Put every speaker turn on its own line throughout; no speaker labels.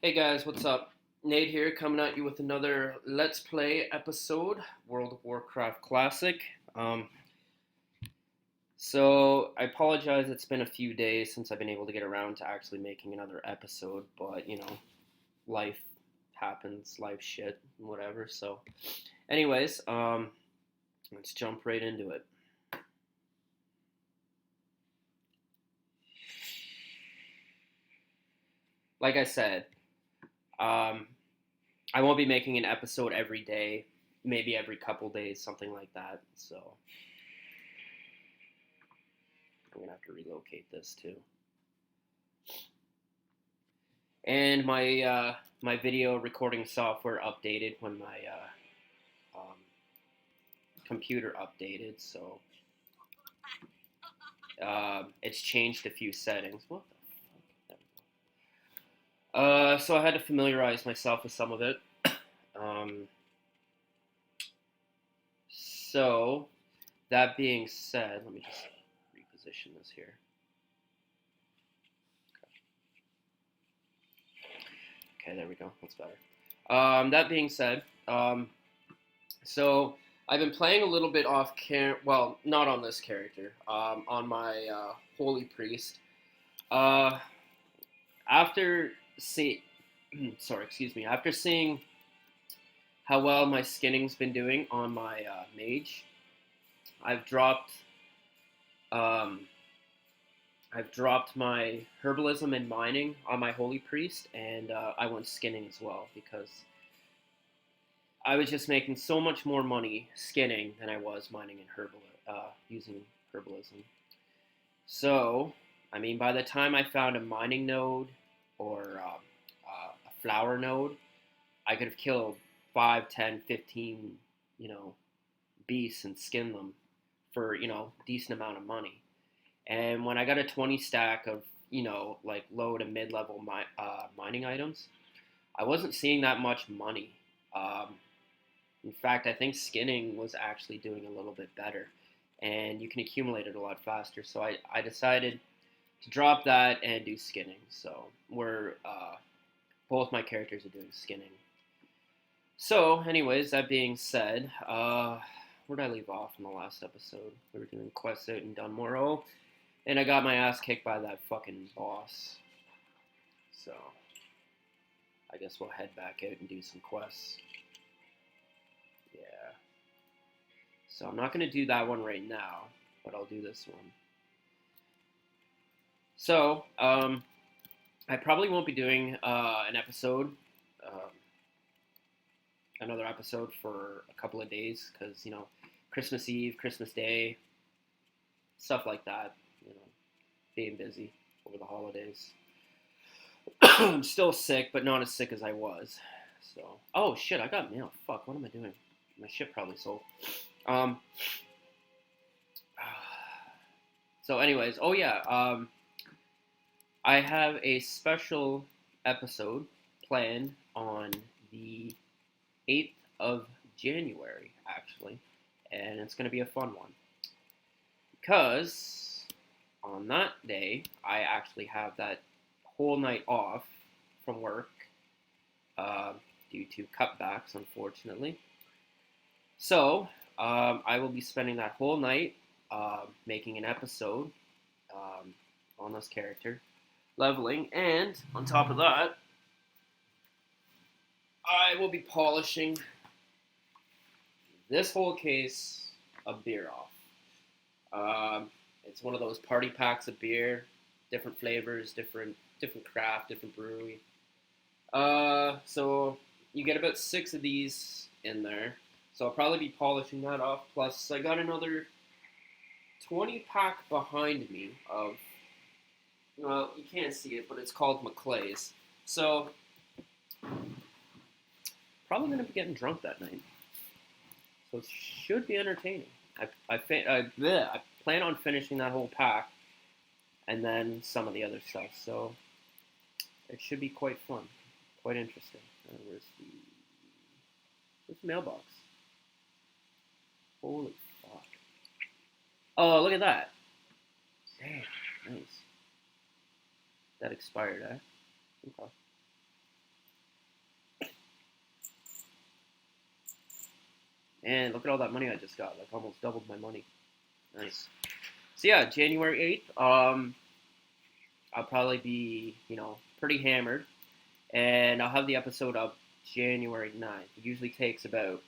Hey guys, what's up? Nate here, coming at you with another Let's Play episode, World of Warcraft Classic. Um, I apologize, it's been a few days since I've been able to get around to actually making another episode, but life happens, life shit, whatever. Anyways, let's jump right into it. Like I said, um, I won't be making an episode every day, maybe every couple days, something like that. So I'm gonna have to relocate this too. And my video recording software updated when my computer updated, so it's changed a few settings. What the fuck? So I had to familiarize myself with some of it. Um, so that being said, let me just reposition this here. Okay, there we go. That's better. That being said, so I've been playing a little bit well, not on this character, on my Holy Priest. Uh, after see, sorry, excuse me. After seeing how well my skinning's been doing on my mage, I've dropped um, I've dropped my herbalism and mining on my Holy Priest, and I went skinning as well because I was just making so much more money skinning than I was mining and using herbalism. So, I mean, by the time I found a mining node or a flower node, I could have killed 5, 10, 15, beasts and skinned them for, decent amount of money. And when I got a 20 stack of, like low to mid-level mining items, I wasn't seeing that much money. In fact, I think skinning was actually doing a little bit better, and you can accumulate it a lot faster. So I decided to drop that and do skinning. So both my characters are doing skinning. So, anyways, that being said, where did I leave off in the last episode? We were doing quests out in Dun Morogh, and I got my ass kicked by that fucking boss. So, I guess we'll head back out and do some quests. Yeah. So I'm not going to do that one right now, but I'll do this one. So, I probably won't be doing another episode for a couple of days, because, Christmas Eve, Christmas Day, stuff like that, being busy over the holidays. I'm still sick, but not as sick as I was. So, oh shit, I got mail. Fuck, what am I doing? My ship probably sold. So anyways, oh yeah, I have a special episode planned on the 8th of January, actually, and it's going to be a fun one, because on that day, I actually have that whole night off from work, due to cutbacks, unfortunately. So, I will be spending that whole night making an episode on this character, leveling, and on top of that, I will be polishing this whole case of beer off. It's one of those party packs of beer, different flavors, different craft, different brewery. So you get about 6 of these in there. So I'll probably be polishing that off. Plus, I got another 20 pack behind me of, well, you can't see it, but it's called McClay's. So, probably going to be getting drunk that night. So it should be entertaining. I plan on finishing that whole pack, and then some of the other stuff. So it should be quite fun, quite interesting. Where's the mailbox? Holy fuck! Oh, look at that! Damn, nice. That expired, eh? Okay. And look at all that money I just got. Like almost doubled my money. Nice. So yeah, January 8th. I'll probably be, pretty hammered, and I'll have the episode up January 9th. It usually takes about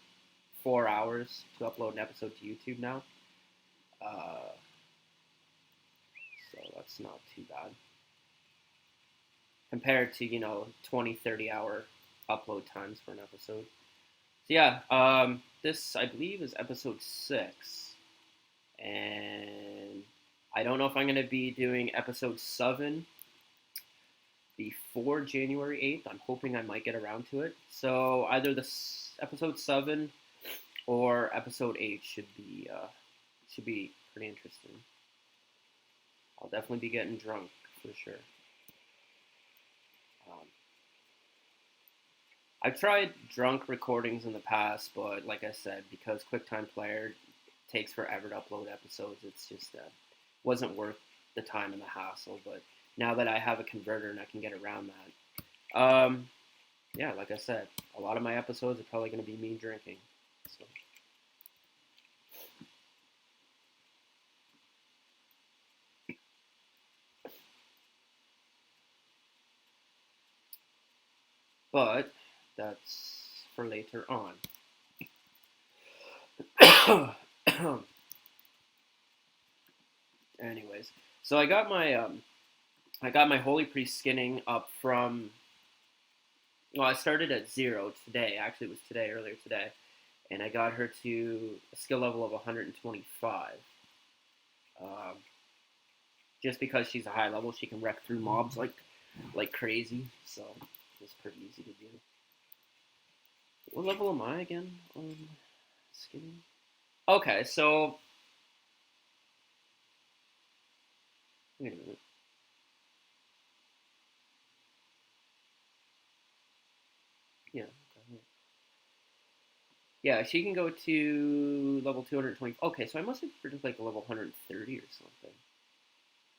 4 hours to upload an episode to YouTube now. Uh, so that's not too bad compared to 20, 30 hour upload times for an episode. So yeah, this I believe is episode 6, and I don't know if I'm going to be doing episode 7 before January 8th. I'm hoping I might get around to it. So either this episode 7 or episode 8 should be pretty interesting. I'll definitely be getting drunk for sure. I've tried drunk recordings in the past, but like I said, because QuickTime Player takes forever to upload episodes, it's just wasn't worth the time and the hassle. But now that I have a converter and I can get around that, yeah, like I said, a lot of my episodes are probably going to be me drinking. So. But that's for later on. Anyways, so I got my Holy Priest skinning up from. Well, I started at 0 today. Actually, it was today, earlier today, and I got her to a skill level of 125. Just because she's a high level, she can wreck through mobs like crazy. So it's pretty easy to do. What level am I again on skinning? Okay, so wait a minute. Yeah. Yeah, she can go to level 220. Okay, so I must have produced like a level 130 or something.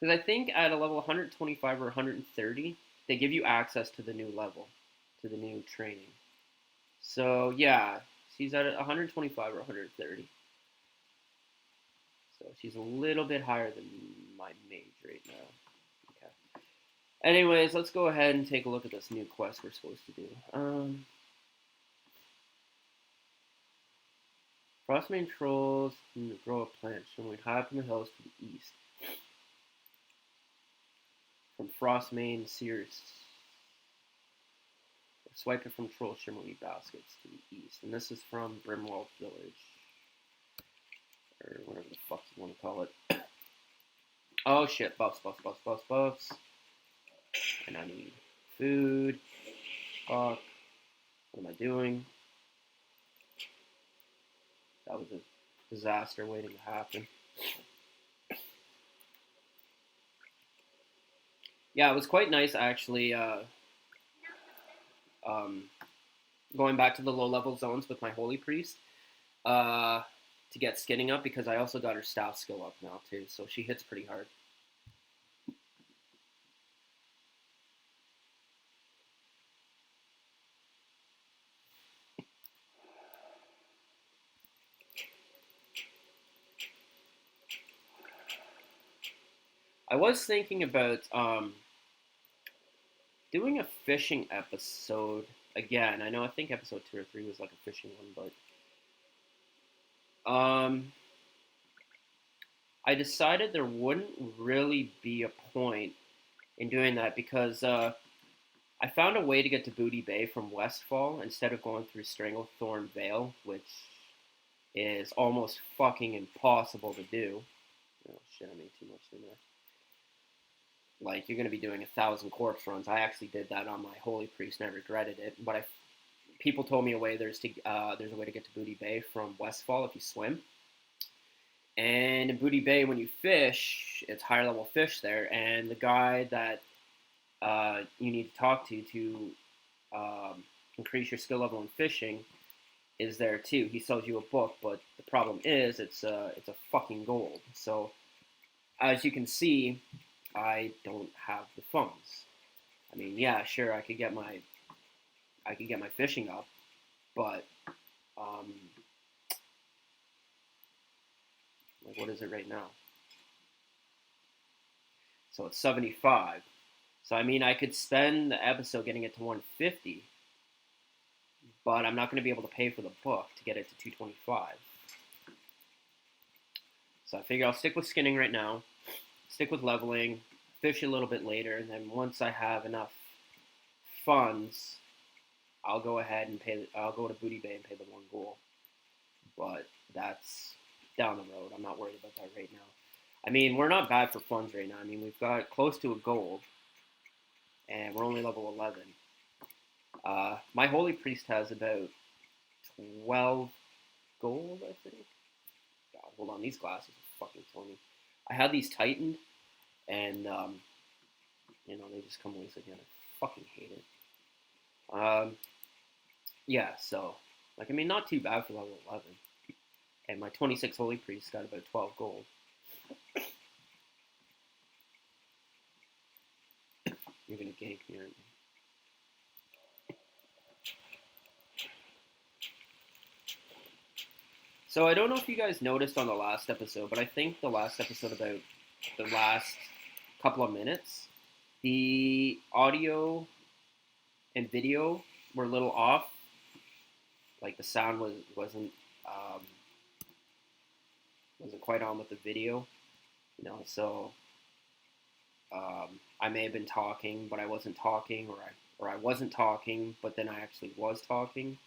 Because I think at a level 125 or 130, they give you access to the new level, to the new training. So yeah, she's at 125 or 130. So she's a little bit higher than my mage right now. Okay. Anyways, let's go ahead and take a look at this new quest we're supposed to do. Frostmane trolls grow a plant showing high up in the hills to the east. From Frostmane Sears. Swipe it from troll shimmery baskets to the east. And this is from Brimwald Village. Or whatever the fuck you want to call it. Oh shit, buffs. And I need food. Fuck. What am I doing? That was a disaster waiting to happen. Yeah, it was quite nice actually going back to the low level zones with my Holy Priest to get skinning up, because I also got her staff skill up now too, so she hits pretty hard. I was thinking about doing a fishing episode again. I think episode 2 or 3 was like a fishing one, but I decided there wouldn't really be a point in doing that, because I found a way to get to Booty Bay from Westfall instead of going through Stranglethorn Vale, which is almost fucking impossible to do. Oh shit, I made too much in there. Like, you're going to be doing 1,000 corpse runs. I actually did that on my Holy Priest, and I regretted it. But people told me there's a way to get to Booty Bay from Westfall if you swim. And in Booty Bay, when you fish, it's higher level fish there, and the guy that you need to talk to increase your skill level in fishing is there too. He sells you a book, but the problem is it's a fucking gold. So as you can see, I don't have the funds. I mean, yeah, sure, I could get my fishing up, but Like, what is it right now? So it's 75. So I mean, I could spend the episode getting it to 150, but I'm not going to be able to pay for the book to get it to 225. So I figure I'll stick with skinning right now, stick with leveling, fish a little bit later, and then once I have enough funds, I'll go ahead and pay. I'll go to Booty Bay and pay the 1 goal. But that's down the road. I'm not worried about that right now. I mean, we're not bad for funds right now. I mean, we've got close to a gold, and we're only level 11. My Holy Priest has about 12 gold, I think. God, hold on, these glasses are fucking funny. I had these tightened, and, they just come loose again. I fucking hate it. Yeah, so, like, I mean, not too bad for level 11. And my 26 Holy Priest got about 12 gold. You're gonna gank me, aren't you? So I don't know if you guys noticed on the last episode, but I think the last episode, about the last couple of minutes, the audio and video were a little off. Like the sound wasn't quite on with the video, So I may have been talking, but I wasn't talking, or I wasn't talking, but then I actually was talking,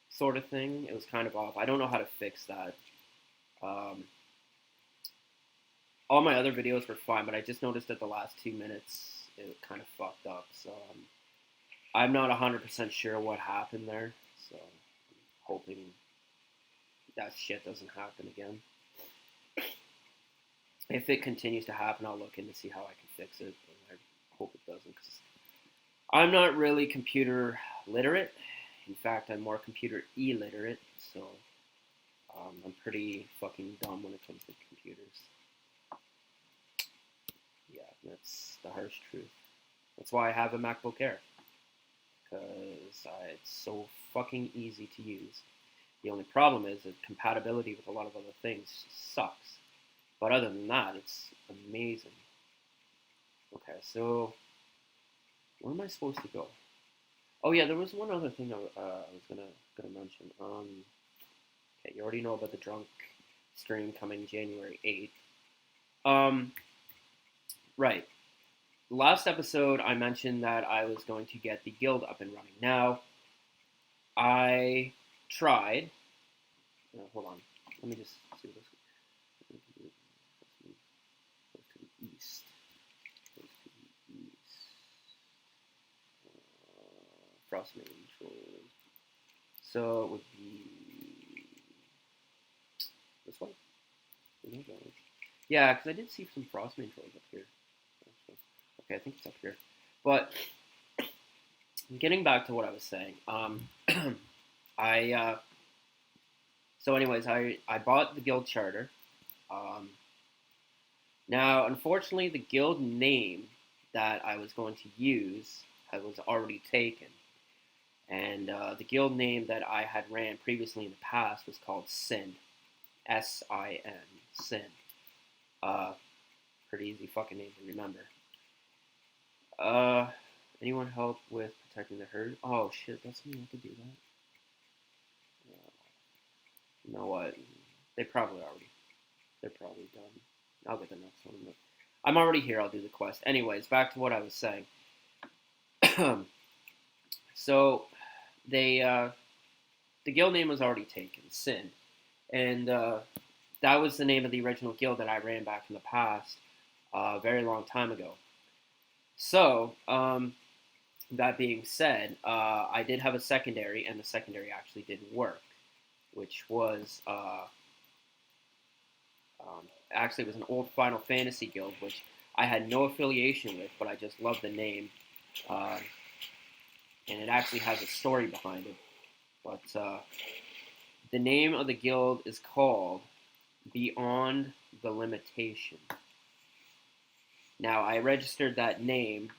sort of thing. It was kind of off. I don't know how to fix that. All my other videos were fine, but I just noticed that the last 2 minutes it kind of fucked up. So I'm not 100% sure what happened there. So I'm hoping that shit doesn't happen again. If it continues to happen, I'll look in to see how I can fix it. And I hope it doesn't, because I'm not really computer literate. In fact, I'm more computer illiterate. So I'm pretty fucking dumb when it comes to computers. Yeah, that's the harsh truth. That's why I have a MacBook Air, because it's so fucking easy to use. The only problem is that compatibility with a lot of other things sucks. But other than that, it's amazing. Okay, so where am I supposed to go? Oh yeah, there was one other thing I was gonna mention. Okay, you already know about the drunk stream coming January 8th. Right. Last episode, I mentioned that I was going to get the guild up and running. Now, I tried. Hold on. Let me just see this. East. Goes to the east. Frostmane Trolls. So it would be this one. Yeah, because I did see some Frostmane Trolls up here. Okay, I think it's up here. But getting back to what I was saying, so anyways, I bought the guild charter. Now, unfortunately, the guild name that I was going to use was already taken. And the guild name that I had ran previously in the past was called Sin. S-I-N. Sin. Pretty easy fucking name to remember. Anyone help with protecting the herd? Oh shit, that's me. I could do that. You know what? They're probably done. I'll get the next one. But I'm already here. I'll do the quest. Anyways, back to what I was saying. So the guild name was already taken, Sin, and that was the name of the original guild that I ran back in the past, a very long time ago. So that being said, I did have a secondary, and the secondary actually didn't work, which was actually it was an old Final Fantasy guild, which I had no affiliation with, but I just loved the name, and it actually has a story behind it. But the name of the guild is called Beyond the Limitation. Now, I registered that name,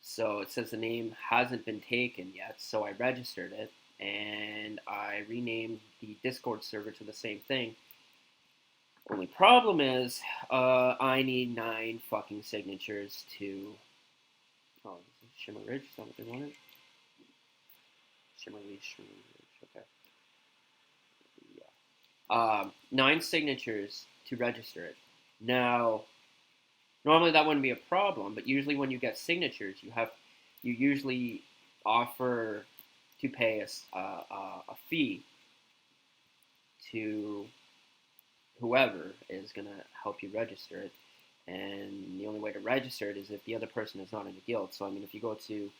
so it says the name hasn't been taken yet, so I registered it, and I renamed the Discord server to the same thing. Only problem is, I need 9 fucking signatures to. Oh, is it Shimmer Ridge? Is that what they wanted? Shimmer Ridge, okay. Yeah. 9 signatures to register it. Now, normally that wouldn't be a problem, but usually when you get signatures, you usually offer to pay a fee to whoever is going to help you register it. And the only way to register it is if the other person is not in a guild. So, I mean, if you go to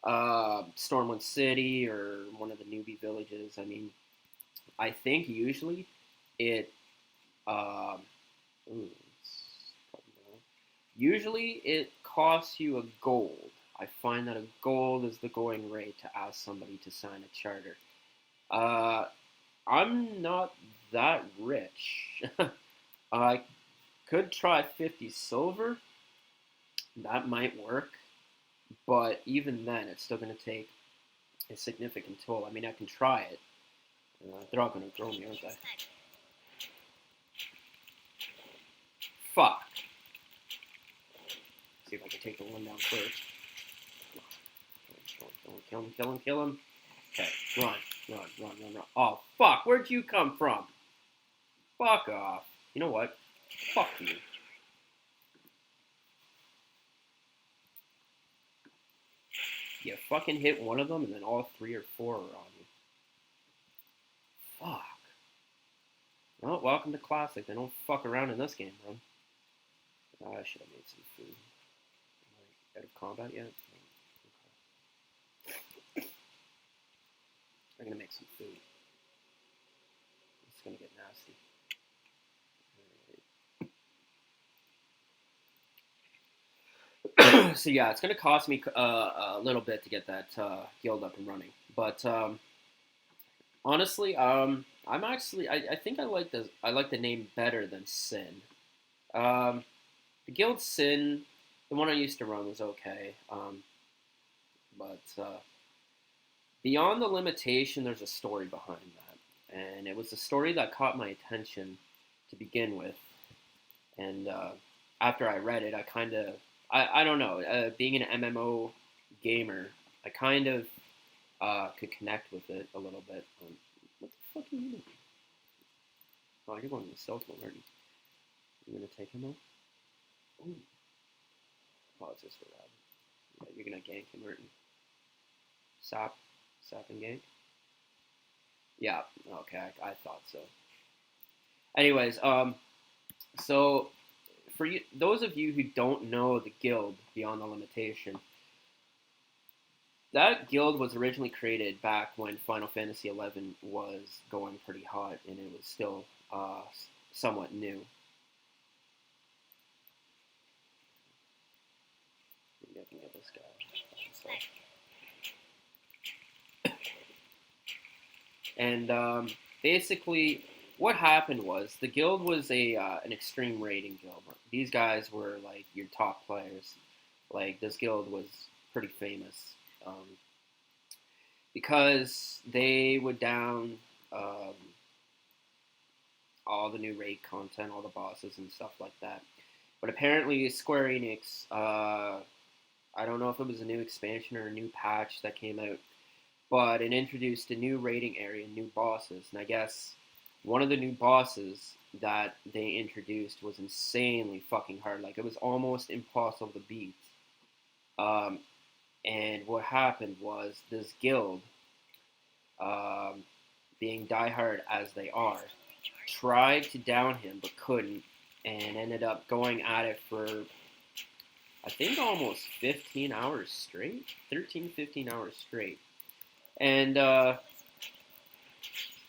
Stormwind City or one of the newbie villages, I mean, I think usually it usually it costs you a gold. I find that a gold is the going rate to ask somebody to sign a charter. I'm not that rich. I could try 50 silver. That might work. But even then, it's still going to take a significant toll. I mean, I can try it. They're all going to grow me, aren't they? Fuck. See if I can take the one down first. Kill him. Okay, run. Oh, fuck, where'd you come from? Fuck off. You know what? Fuck you. You fucking hit one of them, and then all 3 or 4 are on you. Fuck. Well, welcome to Classic. They don't fuck around in this game, bro. I should have made some food. Am I out of combat yet? Okay. I'm gonna make some food. It's gonna get nasty. So yeah, it's gonna cost me a little bit to get that guild up and running. But honestly, I'm actually I think I like the name better than Sin. The guild Sin, the one I used to run was okay, but beyond the limitation, there's a story behind that, and it was a story that caught my attention to begin with, and after I read it, I don't know, being an MMO gamer, I kind of could connect with it a little bit. What the fuck are you doing? Oh, you're going to the stealth mode, aren't you? You gonna take him out? Ooh. Oh, it's just for that. Yeah, you're gonna gank him, aren't you? Sap and gank? Yeah, okay, I thought so. Anyways, so for you, those of you who don't know the guild Beyond the Limitation, that guild was originally created back when Final Fantasy XI was going pretty hot, and it was still somewhat new. Maybe I can get this guy. And basically, what happened was the guild was an extreme raiding guild. These guys were like your top players. Like this guild was pretty famous because they would down all the new raid content, all the bosses and stuff like that. But apparently, Square Enix, I don't know if it was a new expansion or a new patch that came out, but it introduced a new raiding area, new bosses, and I guess one of the new bosses that they introduced was insanely fucking hard. Like, it was almost impossible to beat. And what happened was this guild, being diehard as they are, tried to down him but couldn't, and ended up going at it for, I think, almost 15 hours straight? 13, 15 hours straight. And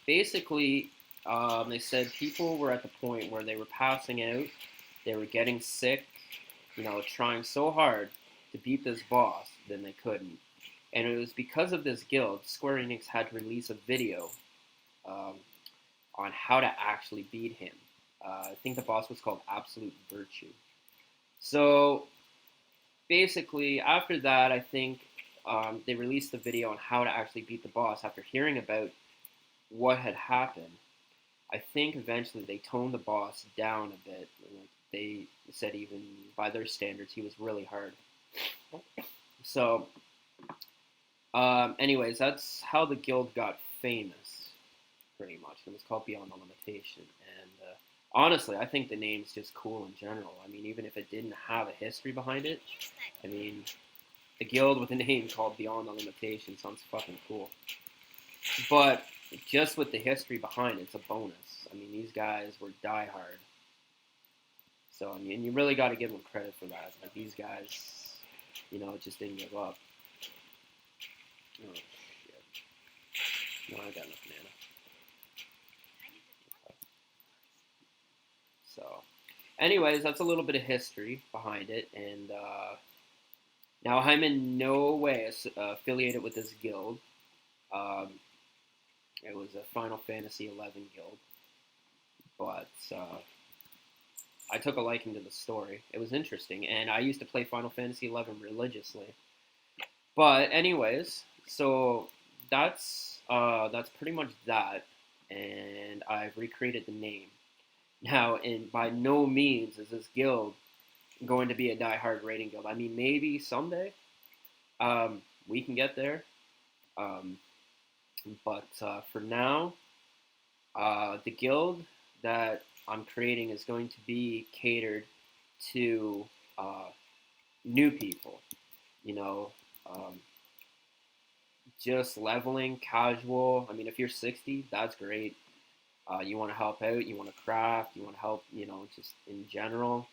basically, they said people were at the point where they were passing out, they were getting sick, trying so hard to beat this boss, then they couldn't. And it was because of this guild, Square Enix had to release a video on how to actually beat him. I think the boss was called Absolute Virtue. So basically, after that, I think they released the video on how to actually beat the boss after hearing about what had happened. I think eventually they toned the boss down a bit. Like they said, even by their standards, he was really hard. So, anyways, that's how the guild got famous, pretty much. It was called Beyond the Limitation. And honestly, I think the name's just cool in general. I mean, even if it didn't have a history behind it, I mean, a guild with a name called Beyond the Limitation sounds fucking cool. But just with the history behind it, it's a bonus. I mean, these guys were diehard. So, I mean, you really got to give them credit for that. Like, these guys, just didn't give up. Oh, shit. No, I got enough mana. So, anyways, that's a little bit of history behind it. And now I'm in no way affiliated with this guild. It was a Final Fantasy XI guild. But I took a liking to the story. It was interesting. And I used to play Final Fantasy XI religiously. But anyways, so that's pretty much that. And I've recreated the name. Now, and by no means is this guild going to be a die-hard raiding guild. I mean, maybe someday we can get there. But for now, the guild that I'm creating is going to be catered to new people. Just leveling, casual. I mean, if you're 60, that's great. You want to help out, you want to craft, you want to help, just in general,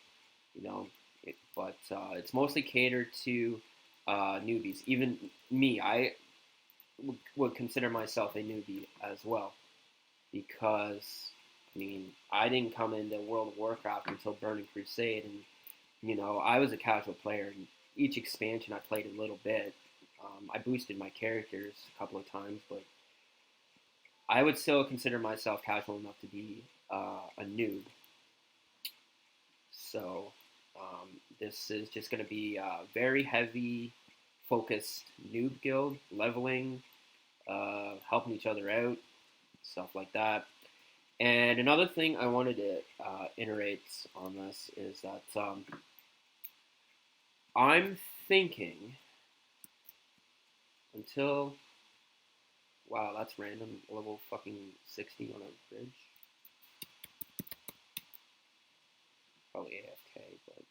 but it's mostly catered to newbies. Even me, I would consider myself a newbie as well, because, I mean, I didn't come into World of Warcraft until Burning Crusade, and, I was a casual player, and each expansion I played a little bit. I boosted my characters a couple of times, but I would still consider myself casual enough to be a noob. So this is just going to be a very heavy focused noob guild, leveling, helping each other out, stuff like that. And another thing I wanted to iterate on this is that I'm thinking until... Wow, that's random. Level fucking 60 on a bridge. Probably AFK, but...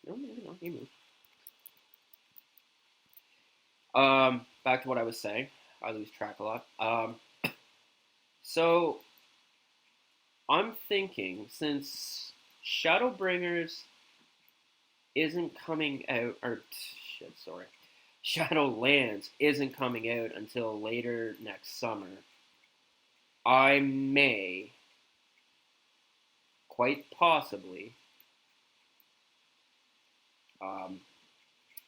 No, maybe not. He moved. Back to what I was saying. I lose track a lot. So, I'm thinking, since Shadowbringers isn't coming out... Shadowlands isn't coming out until later next summer, I may, quite possibly,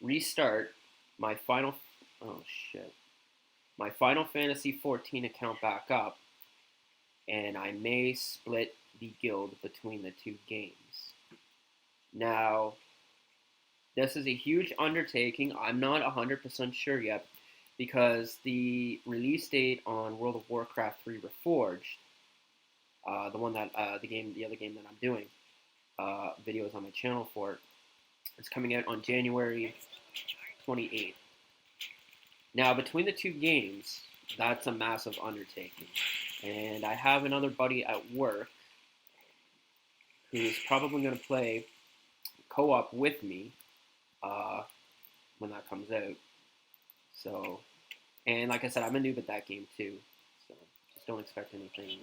restart my Final Fantasy 14 account back up, and I may split the guild between the two games. Now, this is a huge undertaking. I'm not 100% sure yet, because the release date on World of Warcraft 3 Reforged, the other game that I'm doing videos on my channel for, it's coming out on January 28th. Now, between the two games, that's a massive undertaking. And I have another buddy at work who's probably going to play co-op with me when that comes out. So, and like I said, I'm a noob at that game too. So, just don't expect anything,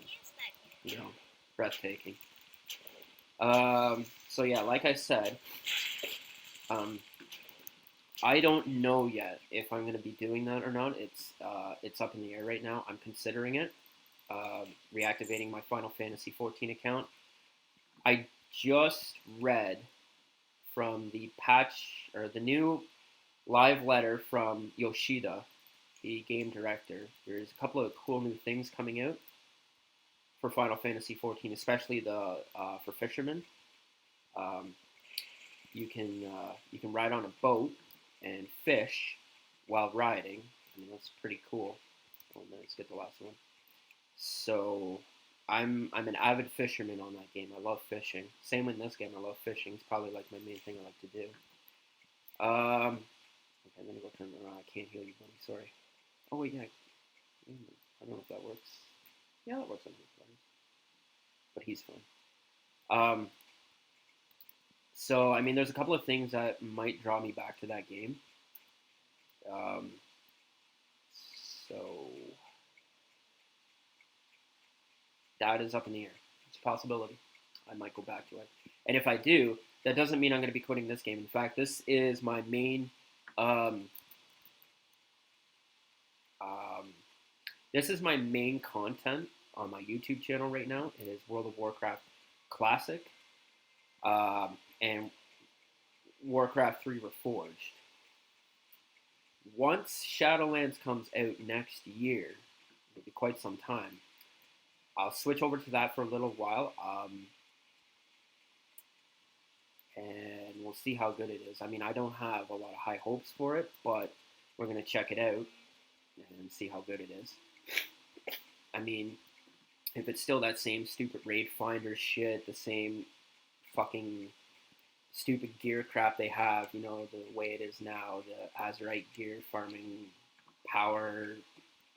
breathtaking. So yeah, like I said, I don't know yet if I'm going to be doing that or not. It's up in the air right now. I'm considering it, reactivating my Final Fantasy 14 account. I just read from the patch, or the new live letter from Yoshida, the game director. There's a couple of cool new things coming out for Final Fantasy 14, especially for Fishermen. you can ride on a boat and fish while riding. I mean, that's pretty cool. Oh, let's get the last one. So I'm an avid fisherman on that game. I love fishing. Same in this game. I love fishing. It's probably like my main thing I like to do. Okay, I'm gonna go turn around. I can't heal you, buddy. Sorry. Oh wait, yeah. I don't know if that works. Yeah, that works on his buddy. But he's fine. So I mean, there's a couple of things that might draw me back to that game. Um, so that is up in the air. It's a possibility. I might go back to it. And if I do, that doesn't mean I'm going to be quitting this game. In fact, this is my main. This is my main content on my YouTube channel right now. It is World of Warcraft Classic and Warcraft 3 Reforged. Once Shadowlands comes out next year, it'll be quite some time, I'll switch over to that for a little while, and we'll see how good it is. I mean, I don't have a lot of high hopes for it, but we're going to check it out and see how good it is. I mean, if it's still that same stupid raid finder shit, the same fucking stupid gear crap they have, you know, the way it is now, the Azerite gear, farming power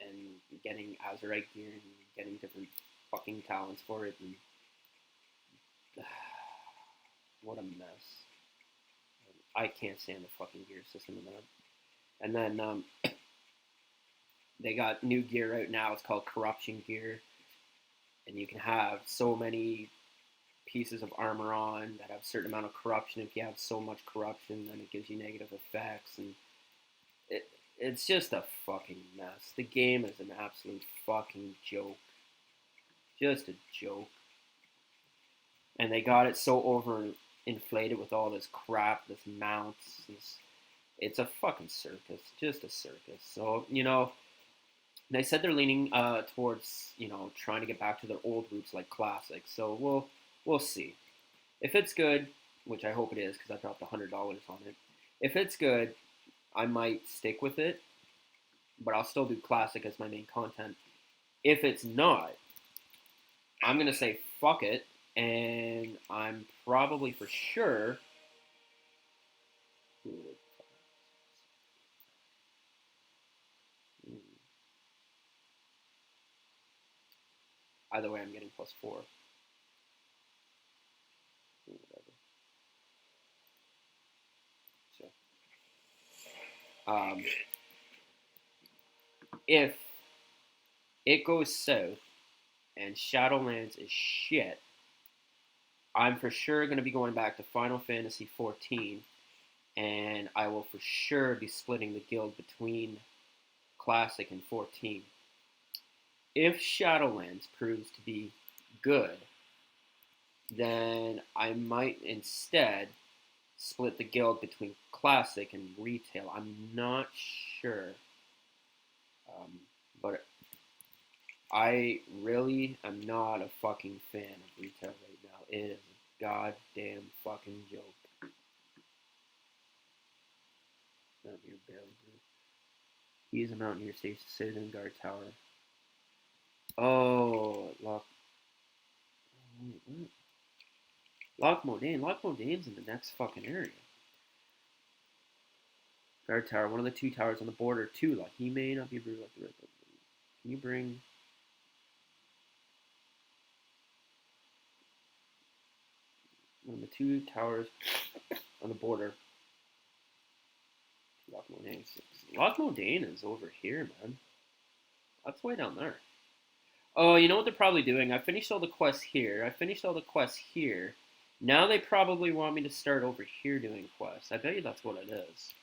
and getting Azerite gear and getting different fucking talents for it, and what a mess. I can't stand the fucking gear system in that. And then they got new gear out now. It's called Corruption Gear, and you can have so many pieces of armor on that have a certain amount of corruption. If you have so much corruption, then it gives you negative effects, and it's just a fucking mess. The game is an absolute fucking joke. Just a joke. And they got it so overinflated with all this crap, this mounts. It's a fucking circus. Just a circus. So, you know, they said they're leaning towards, you know, trying to get back to their old roots like Classic. So we'll see. If it's good, which I hope it is because I dropped $100 on it. If it's good, I might stick with it, but I'll still do Classic as my main content. If it's not, I'm going to say fuck it, and I'm probably for sure... Either way, I'm getting +4. Whatever. So, if it goes south and Shadowlands is shit, I'm for sure going to be going back to Final Fantasy XIV, and I will for sure be splitting the guild between Classic and 14. If Shadowlands proves to be good, then I might instead split the guild between Classic and Retail. I'm not sure. But I really am not a fucking fan of Retail right now. It is a goddamn fucking joke. Mountaineer Barely Brew. He's a Mountaineer Station Citizen Guard Tower. Oh, Loch Modane. Loch Modane's in the next fucking area. Guard Tower, one of the two towers on the border too. Like, he may not be a brew like the red. Can you bring... one of the two towers on the border. Loch Modane. Loch Modane is over here, man. That's way down there. Oh, you know what they're probably doing? I finished all the quests here. Now they probably want me to start over here doing quests. I bet you that's what it is.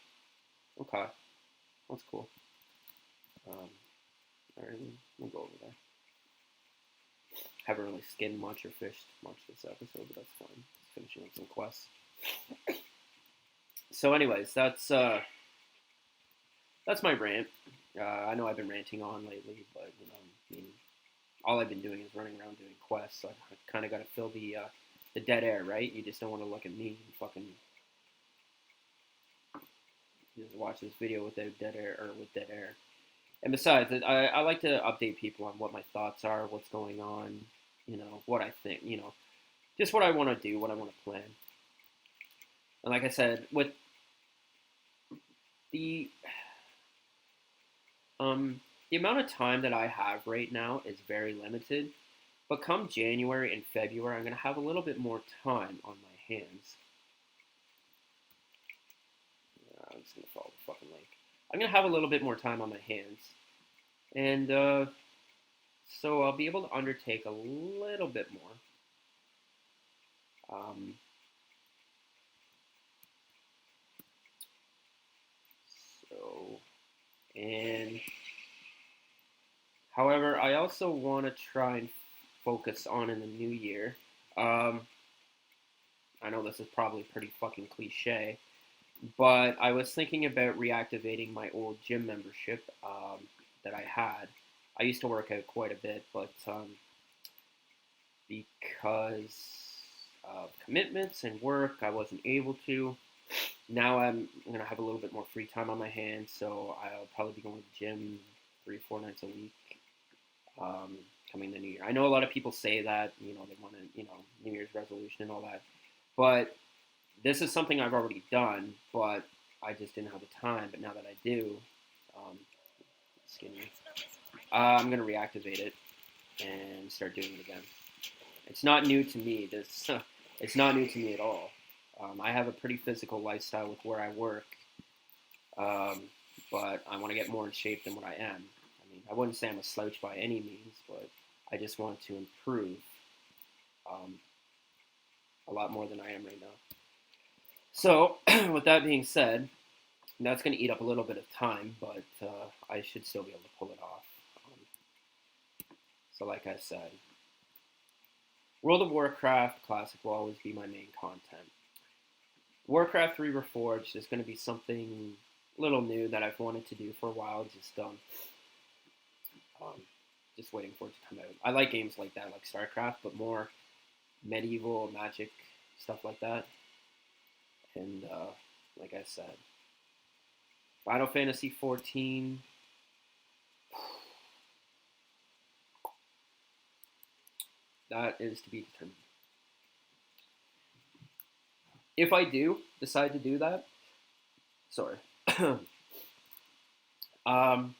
Okay. That's cool. Alright, we'll go over there. Haven't really skinned much or fished much this episode, but that's fine. Just finishing up some quests. So anyways, that's my rant. I know I've been ranting on lately, but, you know, I mean, all I've been doing is running around doing quests, so I kind of got to fill the dead air, right? You just don't want to look at me and fucking just watch this video without dead air or with dead air. And besides, I like to update people on what my thoughts are, what's going on, what I think, just what I want to do, what I want to plan. And like I said, with the the amount of time that I have right now is very limited. But come January and February, I'm gonna have a little bit more time on my hands. I'm just gonna follow the fucking lake. I'm gonna have a little bit more time on my hands, and so I'll be able to undertake a little bit more. So, and however, I also want to try and focus on in the new year. I know this is probably pretty fucking cliche, but I was thinking about reactivating my old gym membership that I had. I used to work out quite a bit, but because of commitments and work, I wasn't able to. Now I'm going to have a little bit more free time on my hands, so I'll probably be going to the gym 3 or 4 nights a week coming the new year. I know a lot of people say that, they want to, New Year's resolution and all that, but this is something I've already done, but I just didn't have the time. But now that I do, skinny, I'm going to reactivate it and start doing it again. It's not new to me. It's not new to me at all. I have a pretty physical lifestyle with where I work, but I want to get more in shape than what I am. I mean, I wouldn't say I'm a slouch by any means, but I just want to improve a lot more than I am right now. So, with that being said, that's going to eat up a little bit of time, but I should still be able to pull it off. So, like I said, World of Warcraft Classic will always be my main content. Warcraft 3 Reforged is going to be something a little new that I've wanted to do for a while, just waiting for it to come out. I like games like that, like StarCraft, but more medieval, magic, stuff like that. And like I said, Final Fantasy 14. That is to be determined. If I do decide to do that, sorry, I'm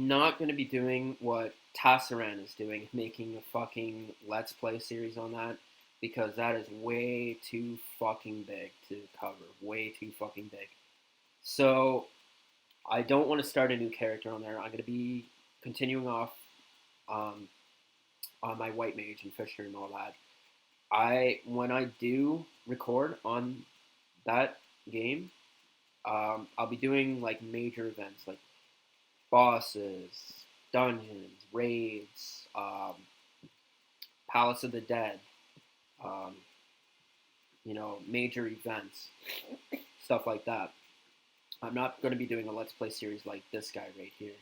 not going to be doing what Tassaran is doing, making a fucking Let's Play series on that, because that is way too fucking big to cover. Way too fucking big. So, I don't want to start a new character on there. I'm going to be continuing off on my White Mage and Fisher and all that. When I do record on that game, I'll be doing like major events like bosses, dungeons, raids, Palace of the Dead, major events, stuff like that. I'm not going to be doing a Let's Play series like this guy right here.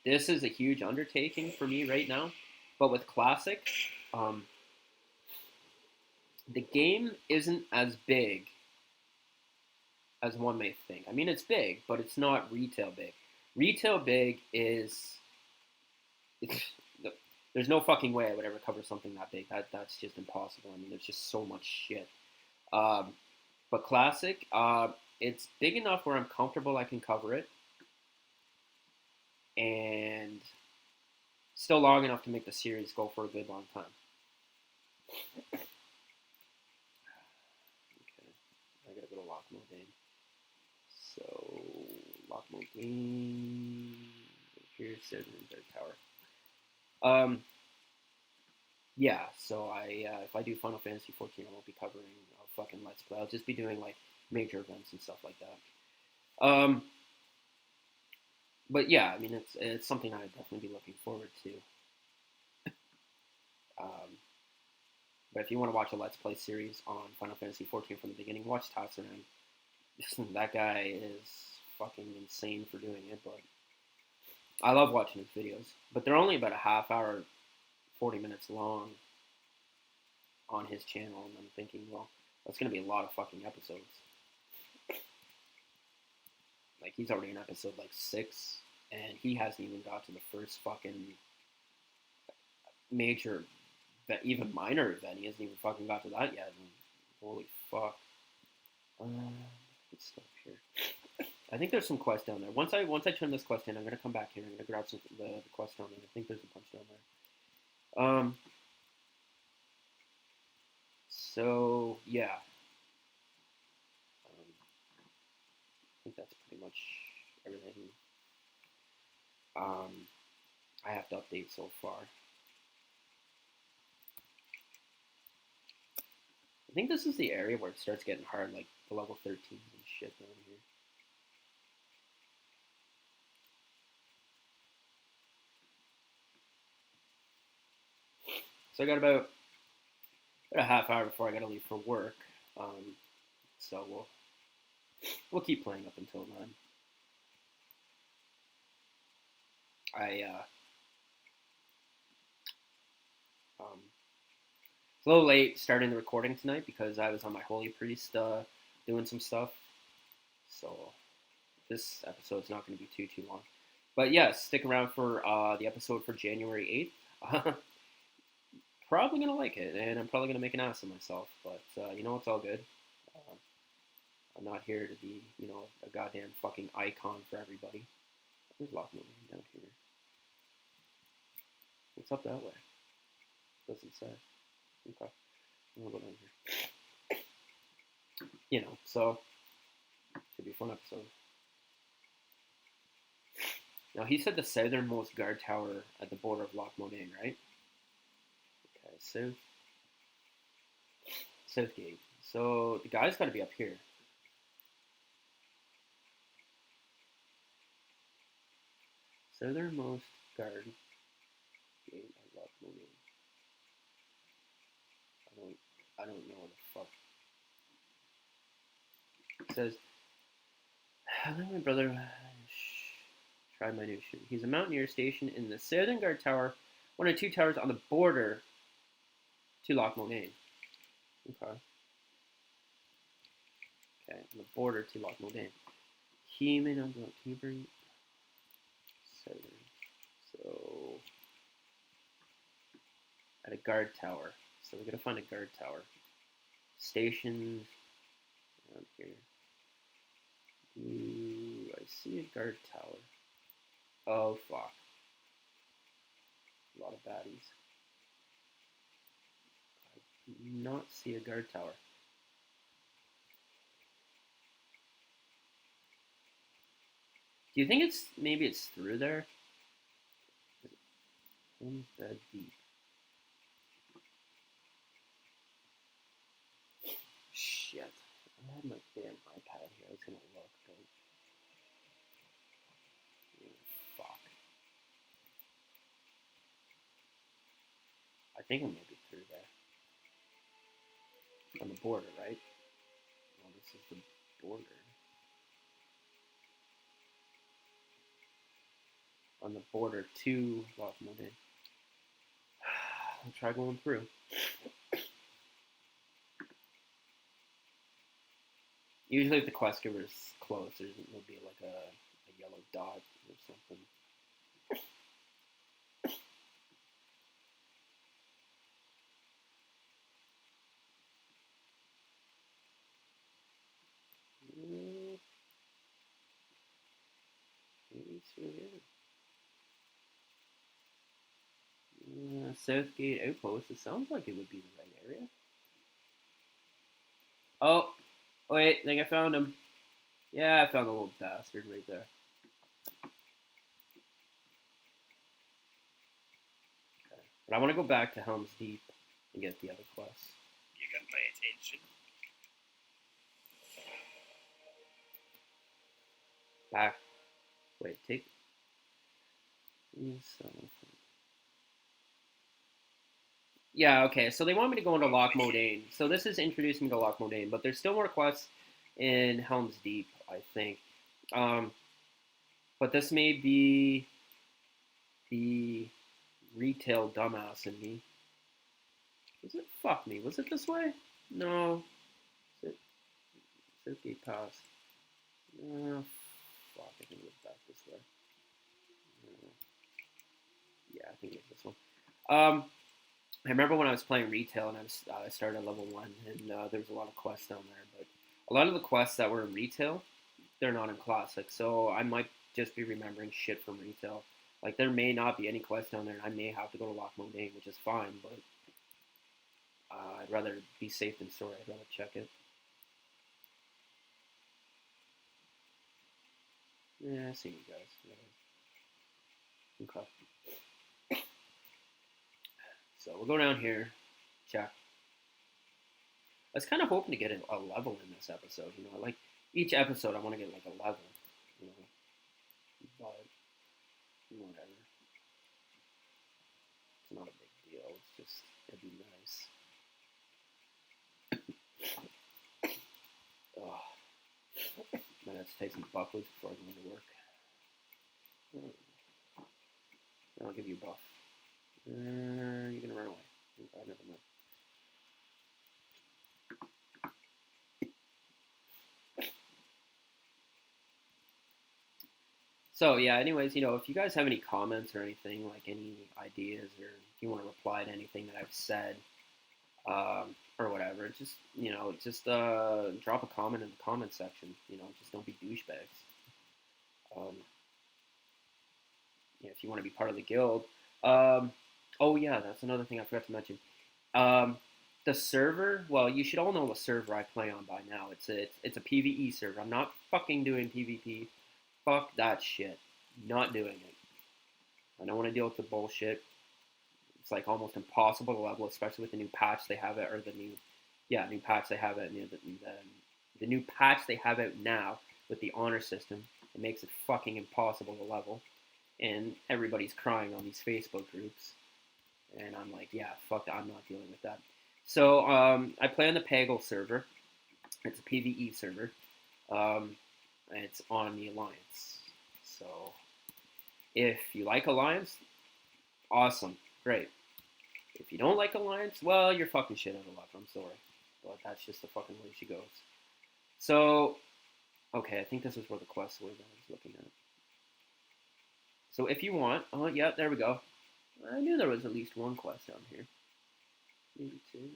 This is a huge undertaking for me right now, but with Classic, the game isn't as big as one may think. I mean, it's big, but it's not retail big. Retail big is... there's no fucking way I would ever cover something that big. That's just impossible. I mean, there's just so much shit. But Classic, it's big enough where I'm comfortable I can cover it. And still long enough to make the series go for a good long time. Okay, I gotta go to lock mode game. So, lock mode game. Here's Citizen Tower. Yeah, so if I do Final Fantasy 14, I won't be covering a fucking Let's Play. I'll just be doing like major events and stuff like that. But yeah, I mean, it's something I'd definitely be looking forward to. But if you want to watch a Let's Play series on Final Fantasy 14 from the beginning, watch Tassaran. That guy is fucking insane for doing it, but I love watching his videos. But they're only about a half hour, 40 minutes long on his channel, and I'm thinking, well, That's gonna be a lot of fucking episodes. Like, he's already in episode, like, 6, and he hasn't even got to the first fucking major, even minor event. He hasn't even fucking got to that yet. And holy fuck. It's stuff here. I think there's some quests down there. Once I turn this quest in, I'm gonna come back here. I'm gonna grab some the quest down there. I think there's a bunch down there. So yeah. I think that's pretty much everything I have to update so far. I think this is the area where it starts getting hard, like the level 13 and shit down here. So I got about a half hour before I gotta leave for work. So we'll keep playing up until then. It's a little late starting the recording tonight because I was on my Holy Priest doing some stuff. So this episode's not going to be too long. But yeah, stick around for the episode for January 8th. Probably going to like it, and I'm probably going to make an ass of myself. But, it's all good. I'm not here to be, a goddamn fucking icon for everybody. There's Loch down here. What's up that way? Doesn't say. Okay. I'll go down here. So should be a fun episode. Now he said the southernmost guard tower at the border of Loch Moraine, right? Okay, south gate. So the guy's got to be up here. Southernmost guard gate at Loch Moraine. I don't know what the fuck. It says, hello, my brother. Try my new shoe. He's a mountaineer stationed in the Southern Guard Tower, one of 2 towers on the border to Loch Moraine. Okay, on the border to Loch Moraine. He may not go. Can you bring Southern? So, at a guard tower. So we're gonna find a guard tower. Stations around here. Ooh, I see a guard tower. Oh fuck. A lot of baddies. I do not see a guard tower. Do you think maybe it's through there? Homestead deep. Shit. I had my damn iPad here. I was gonna look, but fuck. I think it might be through there. On the border, right? Well, this is the border. On the border to Loch Moraine. I'll try going through. Usually if the quest giver is close, there'll be like a yellow dot or something. Maybe it's through here. Southgate Outpost. It sounds like it would be the right area. Oh, wait, I think I found him. Yeah, I found the little bastard right there. Okay. But I want to go back to Helm's Deep and get the other quests.
You got my attention.
Back. Wait, take. Yeah, okay, so they want me to go into Loch Moraine. So this is introducing me to Loch Moraine, but there's still more quests in Helm's Deep, I think. But this may be the retail dumbass in me. Was it? Fuck me. Was it this way? No. Southgate Pass. Fuck, I can look back this way. Yeah, I think it's this one. I remember when I was playing retail and I started at level 1 and there was a lot of quests down there, but a lot of the quests that were in retail, they're not in classic, so I might just be remembering shit from retail. Like there may not be any quests down there, and I may have to go to Loch Moraine, which is fine, but I'd rather be safe than sorry. I'd rather check it. Yeah, I see you guys. Yeah. Okay. So we'll go down here, check. I was kind of hoping to get a level in this episode. You know, like each episode, I want to get like a level. You know, but whatever. It's not a big deal. It's just it'd be nice. Oh, I have to take some buffers before I go to work. I'll give you a buff. You're gonna run away. Oh, never mind. So yeah, anyways, you know, if you guys have any comments or anything, like any ideas, or if you want to reply to anything that I've said, or whatever, just drop a comment in the comment section. You know, just don't be douchebags. Yeah, if you want to be part of the guild. Oh yeah, that's another thing I forgot to mention. Um, the server. Well, you should all know the server I play on by now. It's a PVE server. I'm not fucking doing PvP. Fuck that shit. Not doing it. I don't want to deal with the bullshit. It's like almost impossible to level, especially with the new patch they have it, or the new patch they have it, the new patch they have out now with the honor system. It makes it fucking impossible to level, and everybody's crying on these Facebook groups, and I'm like, yeah, fuck, I'm not dealing with that. So I play on the Pagel server. It's a PVE server. It's on the Alliance. So if you like Alliance, awesome, great. If you don't like Alliance, well, you're fucking shit out of luck. I'm sorry, but that's just the fucking way she goes. So, okay, I think this is where the quest was I was looking at. So if you want, oh yeah, there we go. I knew there was at least one quest down here. Maybe two.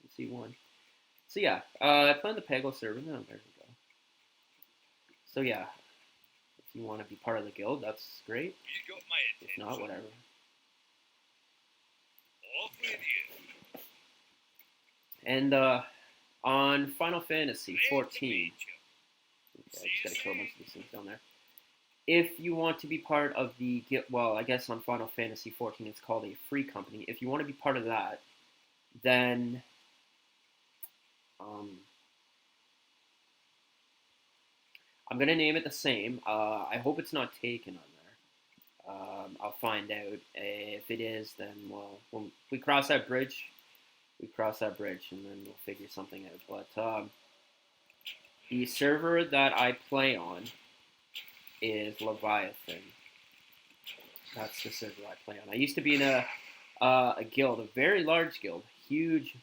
Let's see one. So yeah, I play on the Pagel server. No, there we go. So yeah, if you want to be part of the guild, that's great.
You got my attention.
If not, whatever.
Off with you.
And on Final Fantasy 14, okay, I just gotta kill a bunch of these things down there. If you want to be part of the guild, well, I guess on Final Fantasy 14 it's called a free company. If you want to be part of that, then I'm gonna name it the same. I hope it's not taken on there. I'll find out. If it is, then well, when we cross that bridge, and then we'll figure something out. But the server that I play on is Leviathan. That's the server I play on. I used to be in a guild, a very large guild, huge,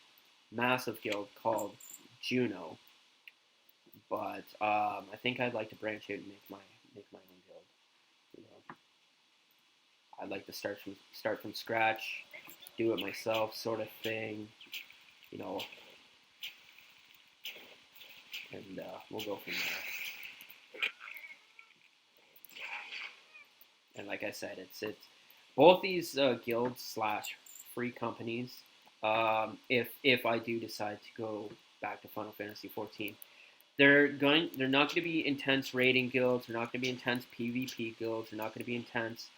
massive guild called Juno. But I think I'd like to branch out and make my own guild. You know, I'd like to start from scratch, do it myself, sort of thing. You know, and we'll go from there. And like I said, it's both these guilds slash free companies. If I do decide to go back to Final Fantasy 14. They're not going to be intense raiding guilds. They're not going to be intense PvP guilds. They're not going to be intense,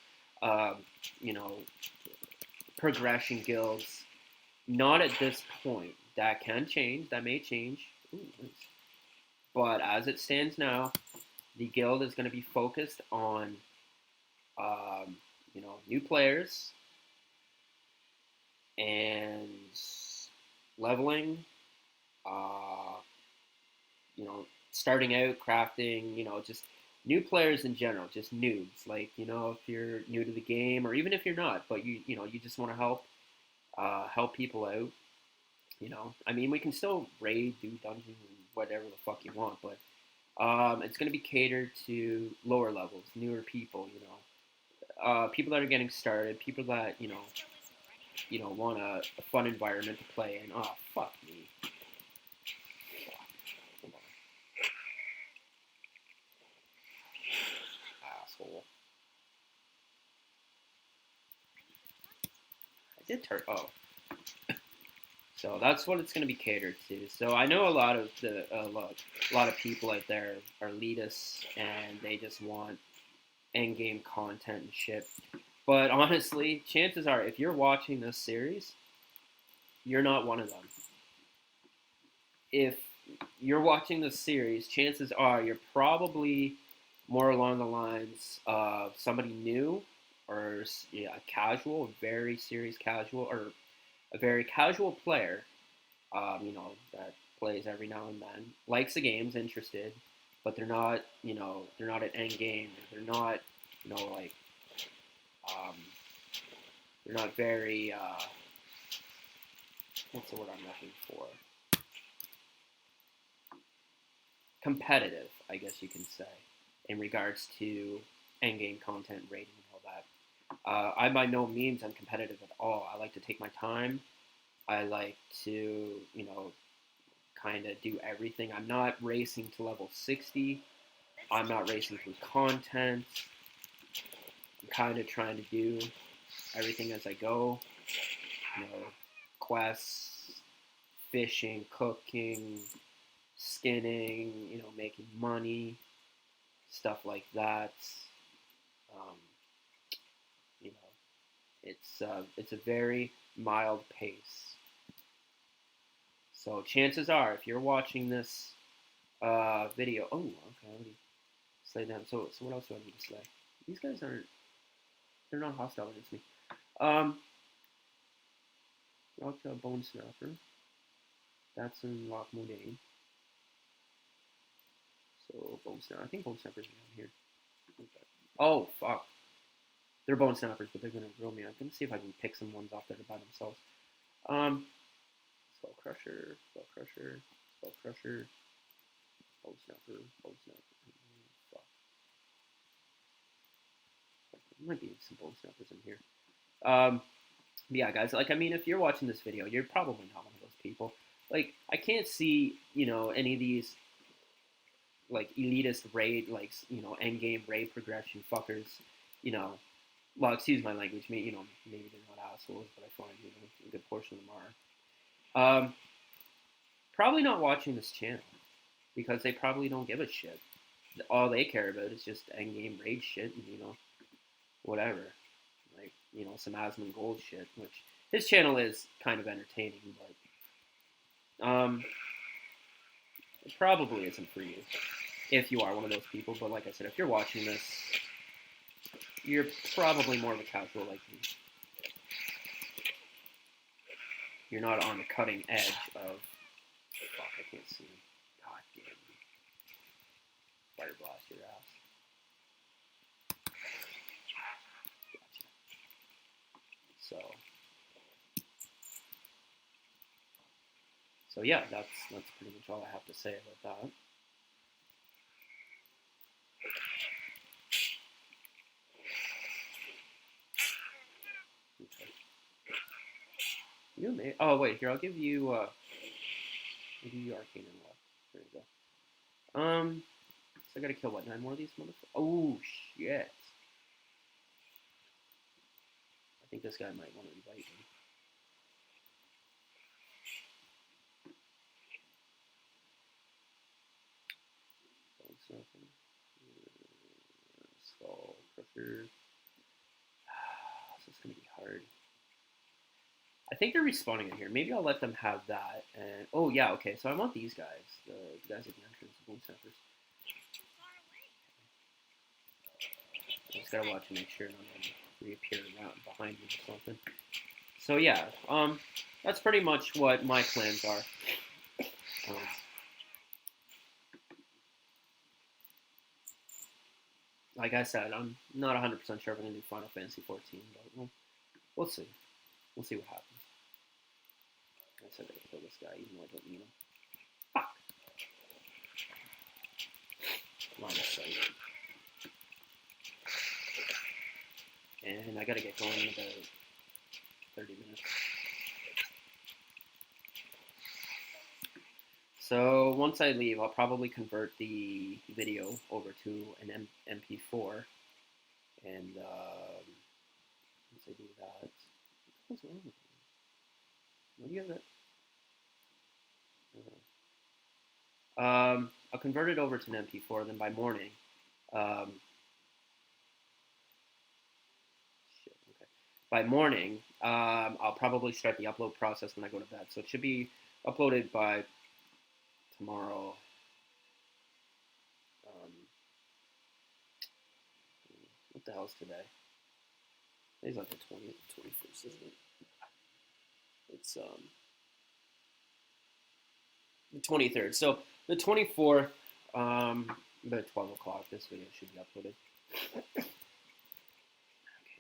progression guilds. Not at this point. That can change. That may change. Ooh, nice. But as it stands now, the guild is going to be focused on, new players and leveling. Starting out, crafting, just new players in general, just noobs. Like, if you're new to the game, or even if you're not, but you just want to help people out. You know, I mean, we can still raid, do dungeons, and whatever the fuck you want, but it's going to be catered to lower levels, newer people. You know, people that are getting started, people that want a fun environment to play in. Oh fuck me, hold on, asshole. I did turn. Oh, so that's what it's going to be catered to. So I know a lot of people out there are elitists and they just want end game content and shit. But honestly, chances are, if you're watching this series, you're not one of them. If you're watching this series, chances are you're probably more along the lines of somebody new or a casual, very serious casual, or a very casual player, that plays every now and then, likes the games, interested, but they're not at end game. They're not, like, um, they're not very, what's the word I'm looking for? Competitive, I guess you can say, in regards to end game content, rating, and all that. I by no means am competitive at all. I like to take my time. I like to, kind of do everything. I'm not racing to level 60. I'm not racing through content. I'm kind of trying to do everything as I go. You know, quests, fishing, cooking, skinning, making money, stuff like that. Um, you know, it's a very mild pace. So chances are, if you're watching this video, oh, okay, let me slay them. So what else do I need to slay? These guys they're not hostile against me. Rock Bone Snapper. That's in Loch Modain. So Bone Snapper. I think Bone Snapper's down here. Oh fuck! They're Bone Snappers, but they're gonna grill me. I'm gonna see if I can pick some ones off there by themselves. Spell Crusher, Spell Crusher, Spell Crusher, Bone Snapper, Bone Snapper. Fuck. There might be some Bone Snappers in here. Yeah, guys. Like, I mean, if you're watching this video, you're probably not one of those people. Like, I can't see, any of these like elitist raid, like end game raid progression fuckers. You know, well, excuse my language. Maybe maybe they're not assholes, but I find a good portion of them are. Probably not watching this channel because they probably don't give a shit. All they care about is just end game raid shit and whatever, like some Asmongold shit, which his channel is kind of entertaining, but it probably isn't for you if you are one of those people. But like I said, if you're watching this, you're probably more of a casual like me. You're not on the cutting edge of. Fuck, I can't see. God damn you. Fire blast your ass. Gotcha. So yeah, that's pretty much all I have to say about that. Okay. You may. Oh wait, here I'll give you. Maybe you Arcane and Luck. There you go. So I gotta kill what, 9 more of these motherfuckers? Oh shit! I think this guy might want to invite me. Skull Crusher. So it's gonna be hard. I think they're respawning in here. Maybe I'll let them have that. And oh yeah, okay. So I want these guys, the guys at the entrance, the Bone Snappers. I just gotta watch and make sure none of them reappear around behind me or something. So yeah, that's pretty much what my plans are. Like I said, I'm not 100% sure if I'm gonna do Final Fantasy 14, but we'll see. We'll see what happens. I said I'd kill this guy, even though I don't need him. Fuck! Line of sight. And I gotta get going in about 30 minutes. So once I leave, I'll probably convert the video over to an MP4. And once I do that, what's wrong with me? What do you have that? I'll convert it over to an MP4. Then by morning, by morning, I'll probably start the upload process when I go to bed. So it should be uploaded by tomorrow. What the hell's today? Today's like the 20th, 21st, isn't it? It's the 23rd. So the 24th, about 12 o'clock, this video should be uploaded. Okay,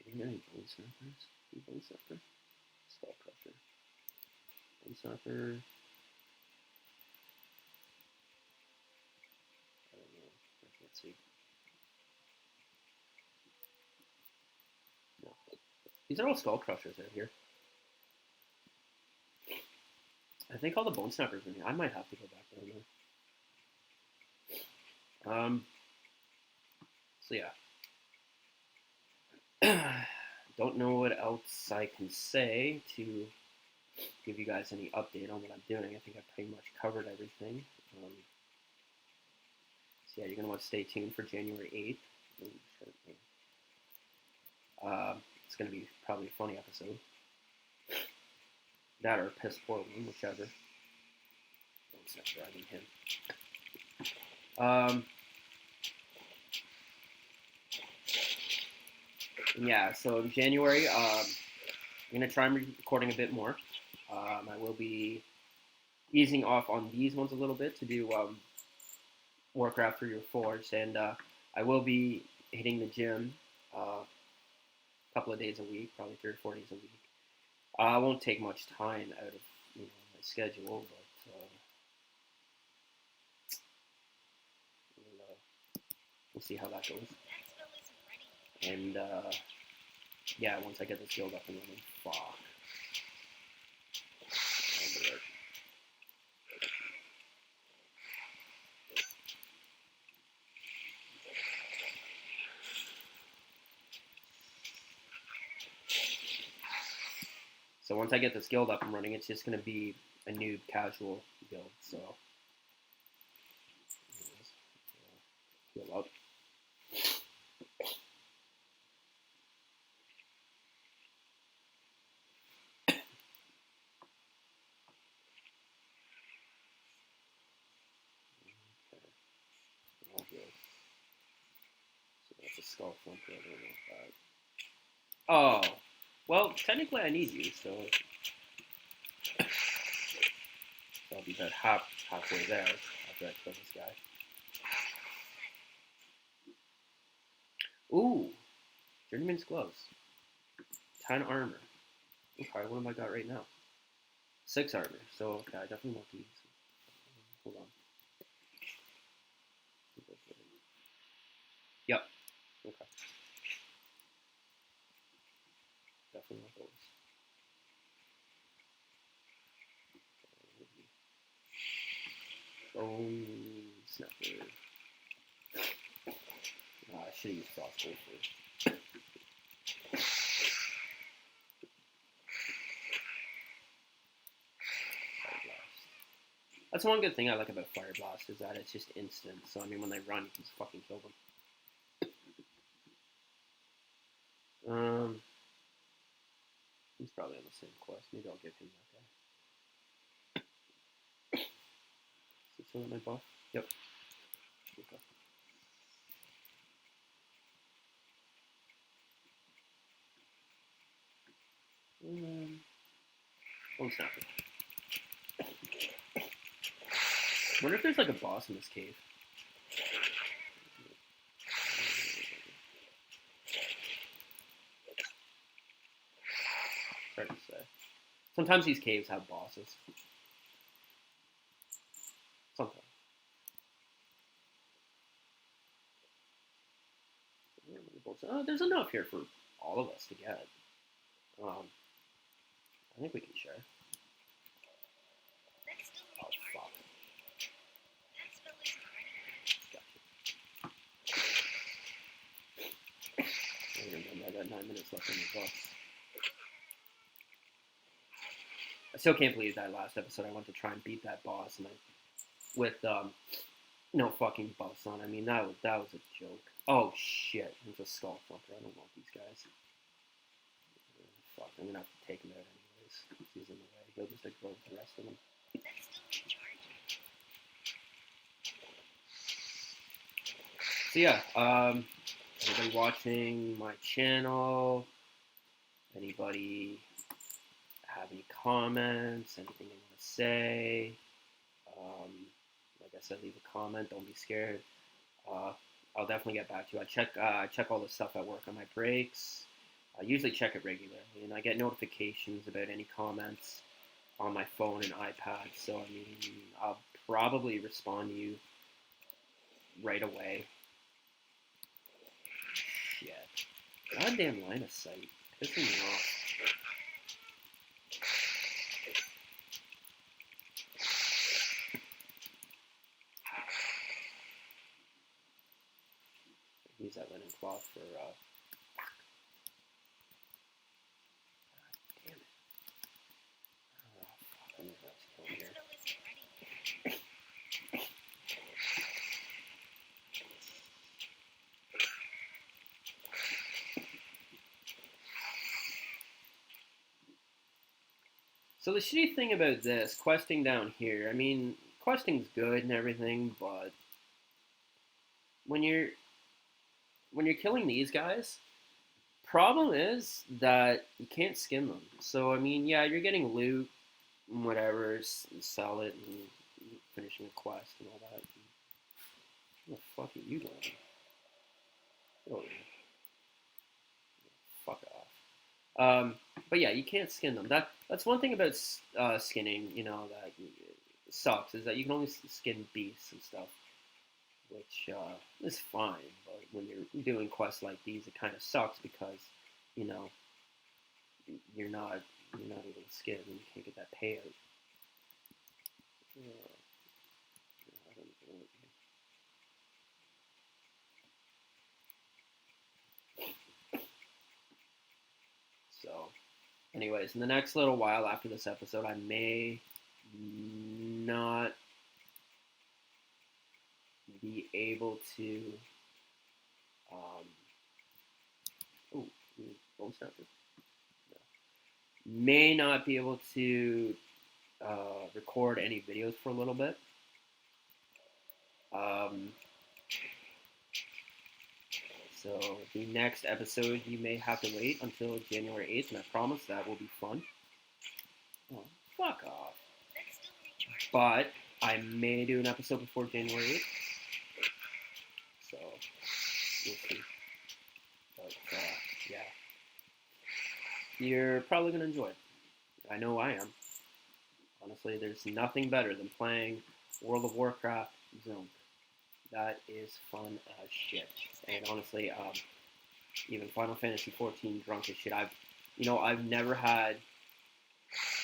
do you have any bone snappers? Bone snapper? Skull crusher. Bone snapper. I don't know. I can't see. No. These are all skull crushers out here. I think all the bone snappers are in here. I might have to go back down there. So yeah. Don't know what else I can say to give you guys any update on what I'm doing. I think I've pretty much covered everything. So yeah, you're gonna want to stay tuned for January 8th. It's gonna be probably a funny episode. That or a piss poor one, whichever. Don't stop driving him. Yeah, so in January, I'm gonna try and recording a bit more. I will be easing off on these ones a little bit to do Warcraft 3 or 4, and I will be hitting the gym a couple of days a week, probably 3 or 4 days a week. I won't take much time out of my schedule, but we'll see how that goes. And yeah, once I get this guild up and running, fuck. So once I get this guild up and running, it's just going to be a noob casual guild. So heal up. So that's a skull flunk. I don't know that. Oh, well, technically I need you, so I'll be about halfway there after I kill this guy. Ooh, Journeyman's gloves. 10 armor. Okay, what have I got right now? 6 armor. So okay, I definitely want these. Hold on. Yep. Okay. Definitely want those. Bone snapper. I should have used crossbow first. Fire blast. That's one good thing I like about fire blast is that it's just instant. So I mean, when they run, you can just fucking kill them. He's probably on the same quest. Maybe I'll give him that guy. Is it still in my buff? Yep. Okay. Bone snapper. I wonder if there's like a boss in this cave. Hard to say. Sometimes these caves have bosses. Sometimes. There's enough here for all of us to get. I think we can share. Oh, fuck. Gotcha. I got 9 minutes left in the box. I still can't believe that last episode I went to try and beat that boss and with no fucking buffs on. I mean that was a joke. Oh shit, it's a skull thumper. I don't want these guys. Fuck, I'm gonna have to take him out anyways. He's in the way. He'll just ignore the rest of them. So yeah, anybody watching my channel? Anybody have any comments? Anything they want to say? Like I said, leave a comment. Don't be scared. I'll definitely get back to you. I check all the stuff at work on my breaks. I usually check it regularly, and I get notifications about any comments on my phone and iPad. So I mean, I'll probably respond to you right away. Shit. Goddamn line of sight. Pissing me off. Use that linen cloth for, damn it. Oh, fuck, I'm about to kill him here. So the shitty thing about this, questing down here, I mean, questing's good and everything, but when you're killing these guys, problem is that you can't skin them. So I mean, yeah, you're getting loot, and whatever, sell it, and finishing a quest and all that. Where the fuck are you going? Get over here. Fuck off. But yeah, you can't skin them. That's one thing about skinning. You know that sucks is that you can only skin beasts and stuff, which is fine. But when you're doing quests like these, it kind of sucks because you know you're not able to skin and you can't get that payout. So, anyways, in the next little while after this episode, I may not be able to. May not be able to record any videos for a little bit. So the next episode, you may have to wait until January 8th, and I promise that will be fun. Oh, fuck off. But I may do an episode before January 8th. So, we'll see. But, yeah. You're probably going to enjoy it. I know I am. Honestly, there's nothing better than playing World of Warcraft Zone. That is fun as shit. And honestly, even Final Fantasy 14 drunk as shit. I've never had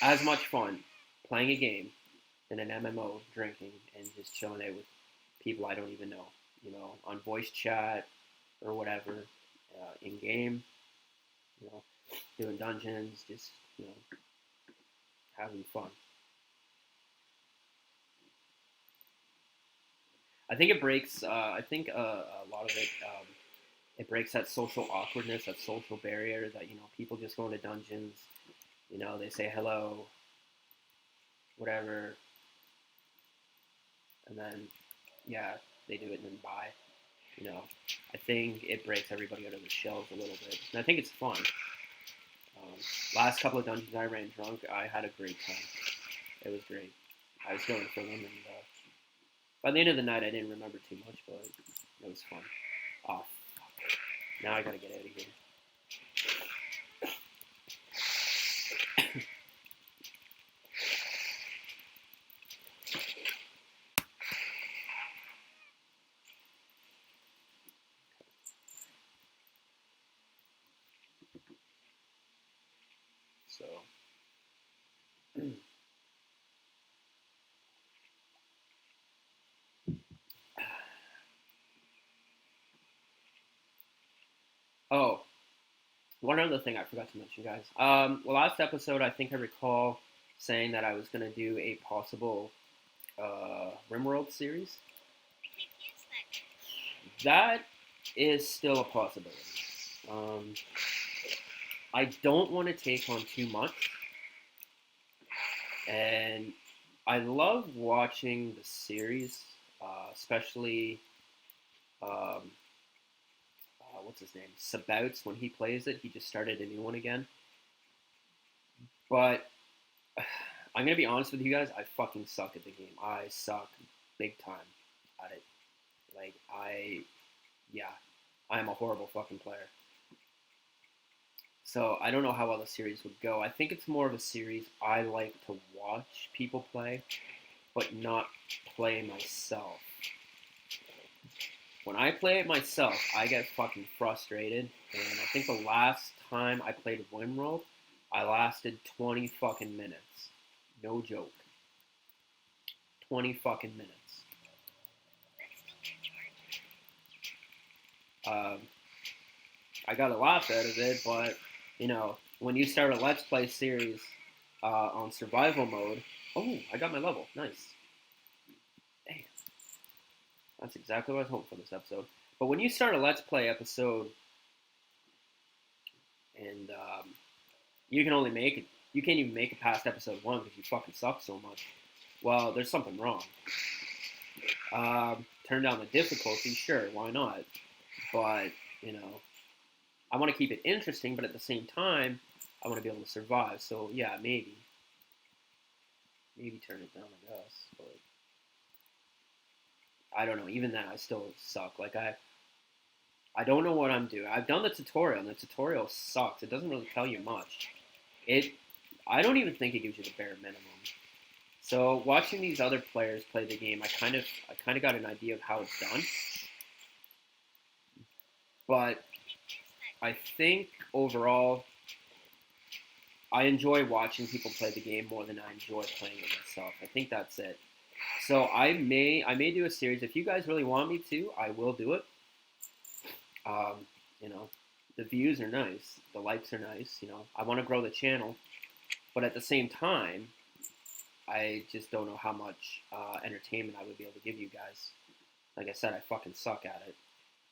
as much fun playing a game than an MMO, drinking, and just chilling out with people I don't even know. On voice chat or whatever, in game. Doing dungeons, just having fun. I think it breaks. I think a lot of it. It breaks that social awkwardness, that social barrier that people just go into dungeons. They say hello, whatever, and then they do it and then bye. I think it breaks everybody out of their shells a little bit, and I think it's fun. Last couple of dungeons I ran drunk, I had a great time. It was great. I was going for them, and by the end of the night, I didn't remember too much, but it was fun. Oh, fuck. Now I gotta get out of here. Oh, one other thing I forgot to mention, guys. Last episode, I think I recall saying that I was going to do a possible RimWorld series. That is still a possibility. Um, I don't want to take on too much, and I love watching the series, especially what's his name, Sabouts. When he plays it, he just started a new one again. But I'm gonna be honest with you guys. I fucking suck at the game. I suck big time at it. Like yeah, I am a horrible fucking player. So I don't know how well the series would go. I think it's more of a series I like to watch people play, but not play myself. When I play it myself, I get fucking frustrated. And I think the last time I played WinWorld, I lasted 20 fucking minutes. No joke. 20 fucking minutes. Um, I got a laugh out of it, but when you start a Let's Play series on survival mode, oh, I got my level. Nice. Damn. That's exactly what I was hoping for this episode. But when you start a Let's Play episode and you can't even make it past episode 1 because you fucking suck so much. Well, there's something wrong. Turn down the difficulty, sure, why not? But, I want to keep it interesting, but at the same time, I want to be able to survive. So, yeah, maybe turn it down, I guess. But I don't know. Even then, I still suck. Like, I don't know what I'm doing. I've done the tutorial, and the tutorial sucks. It doesn't really tell you much. I don't even think it gives you the bare minimum. So watching these other players play the game, I kind of got an idea of how it's done. But I think overall, I enjoy watching people play the game more than I enjoy playing it myself. I think that's it. So I may do a series. If you guys really want me to, I will do it. Um, the views are nice, the likes are nice. I want to grow the channel, but at the same time, I just don't know how much entertainment I would be able to give you guys. Like I said, I fucking suck at it.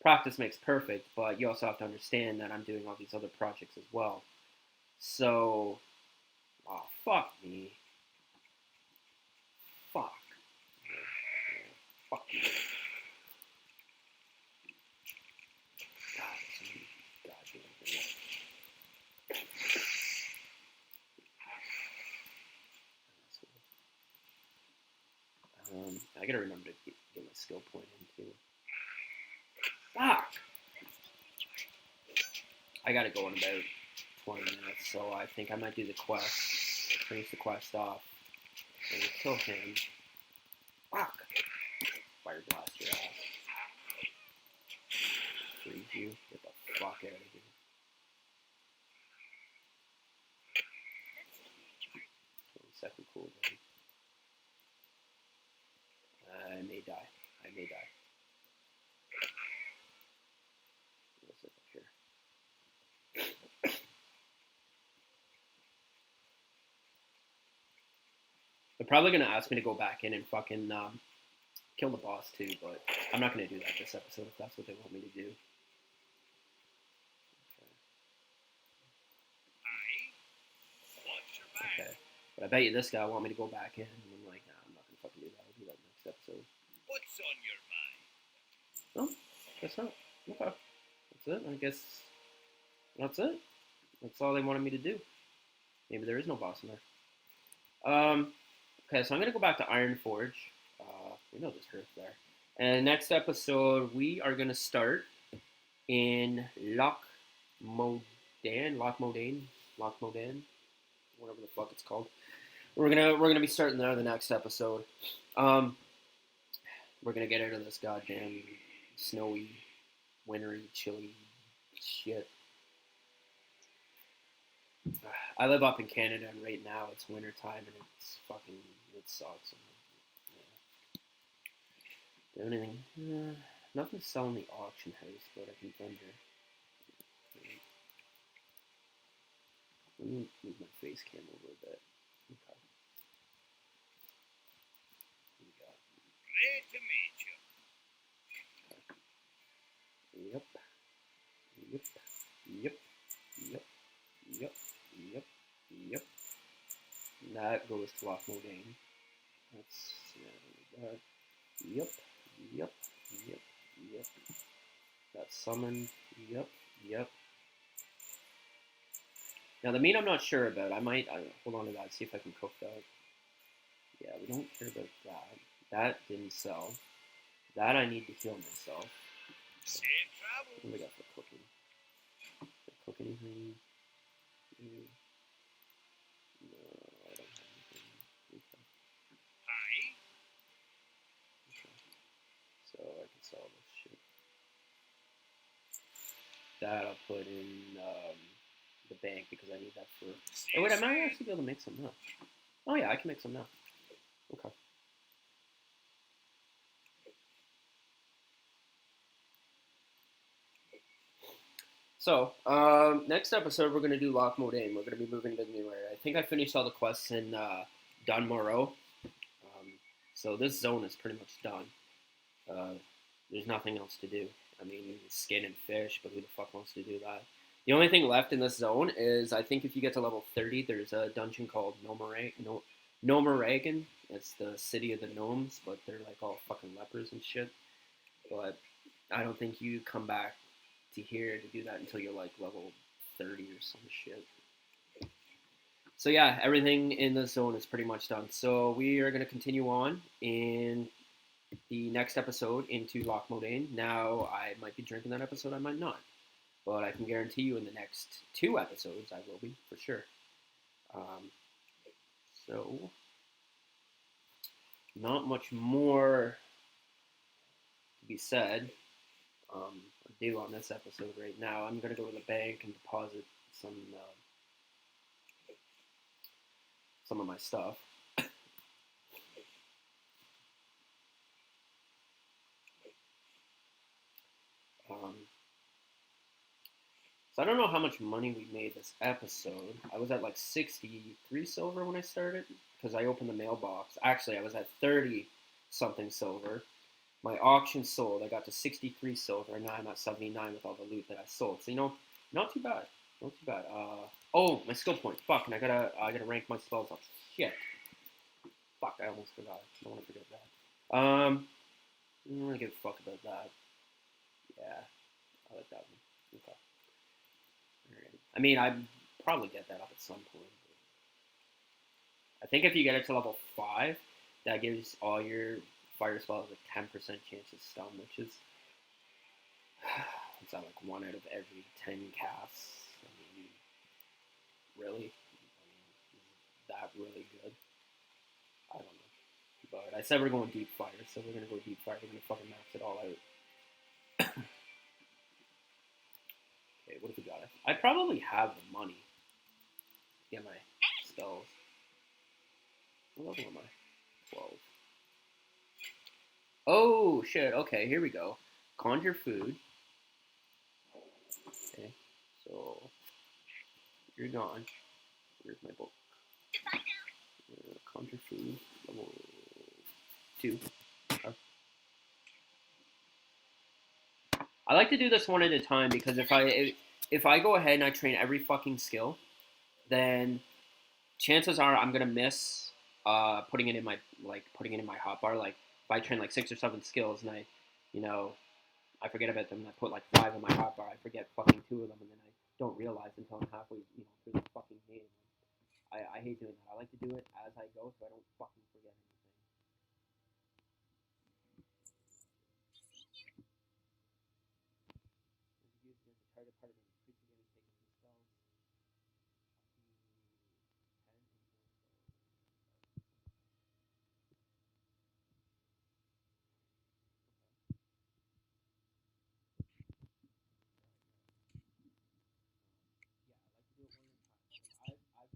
Practice makes perfect, but you also have to understand that I'm doing all these other projects as well. So, oh, fuck me. Fuck. Fuck me. I gotta remember to get my skill point in too. Fuck! I gotta go in about 20 minutes, so I think I might do the quest. Finish the quest off. And kill him. Fuck! Fire blast your ass. Freeze you. Get the fuck out of here. 20-second cooldown. I may die. What's up here? They're probably gonna ask me to go back in and fucking kill the boss too, but I'm not gonna do that this episode if that's what they want me to do. Okay. But I bet you this guy want me to go back in, and I'm like, nah, I'm not gonna fucking do that. I'll do that next episode.
What's on your mind?
No, guess not. Okay. That's it. I guess that's it. That's all they wanted me to do. Maybe there is no boss in there. Okay, so I'm gonna go back to Ironforge. We know there's Earth there. And next episode, we are gonna start in Loch Modan, whatever the fuck it's called. We're gonna be starting there the next episode. We're gonna get out of this goddamn snowy, wintry, chilly shit. I live up in Canada, and right now it's winter time, and it sucks. Do anything? Nothing to sell in the auction house, but I can vendor. Let me move my face cam over a bit. Okay. What we got?
Great to meet you.
Yep. Yep. Yep. Yep. Yep. Yep. Yep. And that goes to Loch Mordain. That's that. Yep. Yep. Yep. Yep. That summon. Yep. Yep. Now the meat I'm not sure about. I might hold on to that. See if I can cook that. Yeah, we don't care about that. That didn't sell. That I need to heal myself.
Safe
What do we
travels.
got for cooking? Cook anything? No, I don't have anything. Okay.
Hi.
Okay. So I can sell this shit. That I'll put in the bank because I need that for. Oh wait, I might actually be able to make some now. Oh yeah, I can make some now. Okay. So, next episode we're gonna do Loch Mordain. We're gonna be moving to the new area. I think I finished all the quests in Dun Morogh. So this zone is pretty much done. Uh, there's nothing else to do. I mean, skin and fish, but who the fuck wants to do that? The only thing left in this zone is I think if you get to level 30, there's a dungeon called Nomoragan. It's the city of the gnomes, but they're like all fucking lepers and shit. But I don't think you come back to here to do that until you're like level 30 or some shit. So yeah, everything in the zone is pretty much done. So we are going to continue on in the next episode into Loch Mordain. Now I might be drinking that episode, I might not, but I can guarantee you in the next 2 episodes I will be for sure. So not much more to be said. Do on this episode right now. I'm gonna go to the bank and deposit some of my stuff. Um, so I don't know how much money we made this episode. I was at like 63 silver when I started because I opened the mailbox. Actually, I was at 30 something silver. My auction sold. I got to 63 silver, and now I'm at 79 with all the loot that I sold. So not too bad. Not too bad. Oh, my skill point. Fuck, and I gotta rank my spells up. Shit. Fuck, I almost forgot. I don't want to forget that. I don't really give a fuck about that. Yeah, I like that one. Okay. Alright. I mean, I'd probably get that up at some point. I think if you get it to level 5, that gives all your fire spells a 10% chance of stun, which is it's not like 1 out of every 10 casts. I mean, really? I mean, is that really good? I don't know. But I said we're going deep fire, so we're gonna go deep fire. We're gonna fucking max it all out. Okay, what have we got? I probably have the money to get my spells. What level am I? 12. Oh shit! Okay, here we go. Conjure food. Okay, so you're gone. Where's my book? Conjure food. Level 2. I like to do this one at a time because if I go ahead and I train every fucking skill, then chances are I'm gonna miss putting it in my hotbar. Like if I train like 6 or 7 skills and you know, I forget about them and I put like 5 in my hotbar, I forget fucking 2 of them and then I don't realize until I'm halfway, through the fucking game. I hate doing that. I like to do it as I go so I don't fucking forget anything. Used against the target part of an increasing damage taken from spells. Yeah, I like to do it one at a time. Like I've trained all my skills at once, especially if there's a lot, and I've fucking forgot, being ranked up certain spells are so a piece of shit. And meanwhile, I got like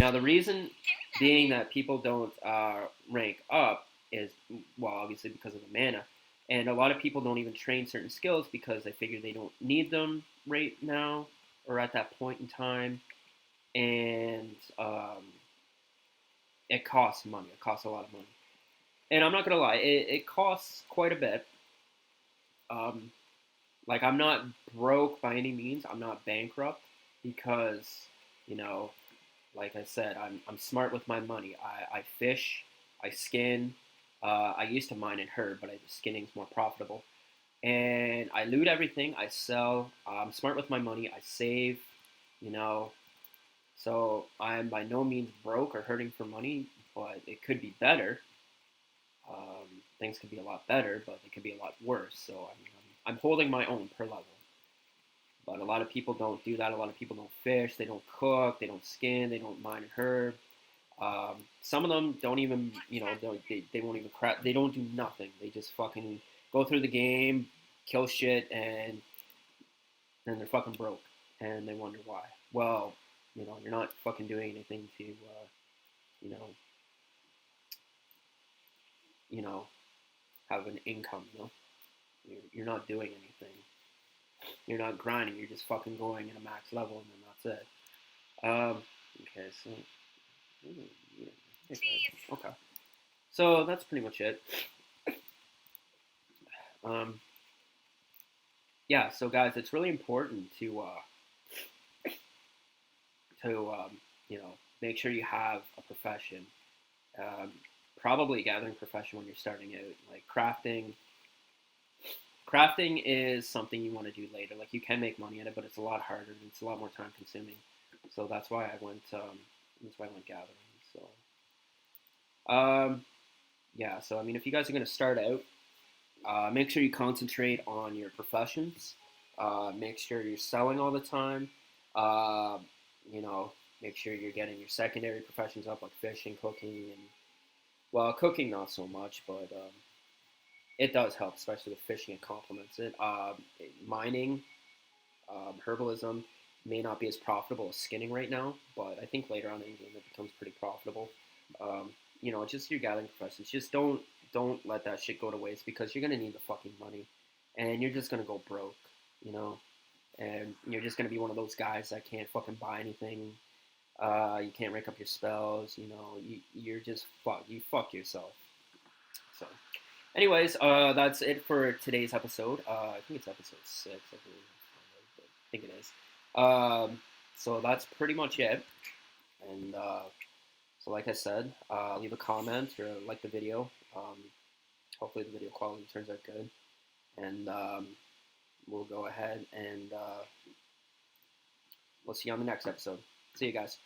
Now, the reason being that people don't rank up is, well, obviously because of the mana. And a lot of people don't even train certain skills because they figure they don't need them right now or at that point in time. And it costs money. It costs a lot of money. And I'm not going to lie, it costs quite a bit. Um, like, I'm not broke by any means. I'm not bankrupt because, you know, like I said, I'm smart with my money. I fish, I skin. I used to mine and herd, but the skinning's more profitable. And I loot everything. I sell. I'm smart with my money. I save. You know, so I'm by no means broke or hurting for money, but it could be better. Things could be a lot better, but it could be a lot worse. So I'm holding my own per level. But a lot of people don't do that. A lot of people don't fish. They don't cook. They don't skin. They don't mine and herb. Some of them don't even, they won't even crap. They don't do nothing. They just fucking go through the game, kill shit, and then they're fucking broke. And they wonder why. Well, you're not fucking doing anything to, you know, have an income. You're not doing anything. You're not grinding. You're just fucking going at a max level, and then that's it. Okay, so okay, so that's pretty much it. Yeah, so guys, it's really important to make sure you have a profession. Um, Probably a gathering profession when you're starting out, like crafting. Crafting is something you want to do later. Like you can make money at it, but it's a lot harder and it's a lot more time consuming. So that's why I went. That's why I went gathering. So yeah. So I mean, if you guys are going to start out, make sure you concentrate on your professions. Make sure you're selling all the time. Uh, you know, make sure you're getting your secondary professions up, like fishing, cooking, and well, cooking not so much, but it does help, especially with fishing. It complements it. Mining, herbalism may not be as profitable as skinning right now, but I think later on in the game it becomes pretty profitable. Just your gathering professions. Just don't let that shit go to waste because you're gonna need the fucking money, and you're just gonna go broke. You know, and you're just gonna be one of those guys that can't fucking buy anything. You can't rank up your spells. You're just you fuck yourself. So. Anyways, that's it for today's episode. I think it's episode 6, I believe. I think it is. So that's pretty much it. And so, like I said, leave a comment or like the video. Hopefully, the video quality turns out good. And we'll go ahead and we'll see you on the next episode. See you guys.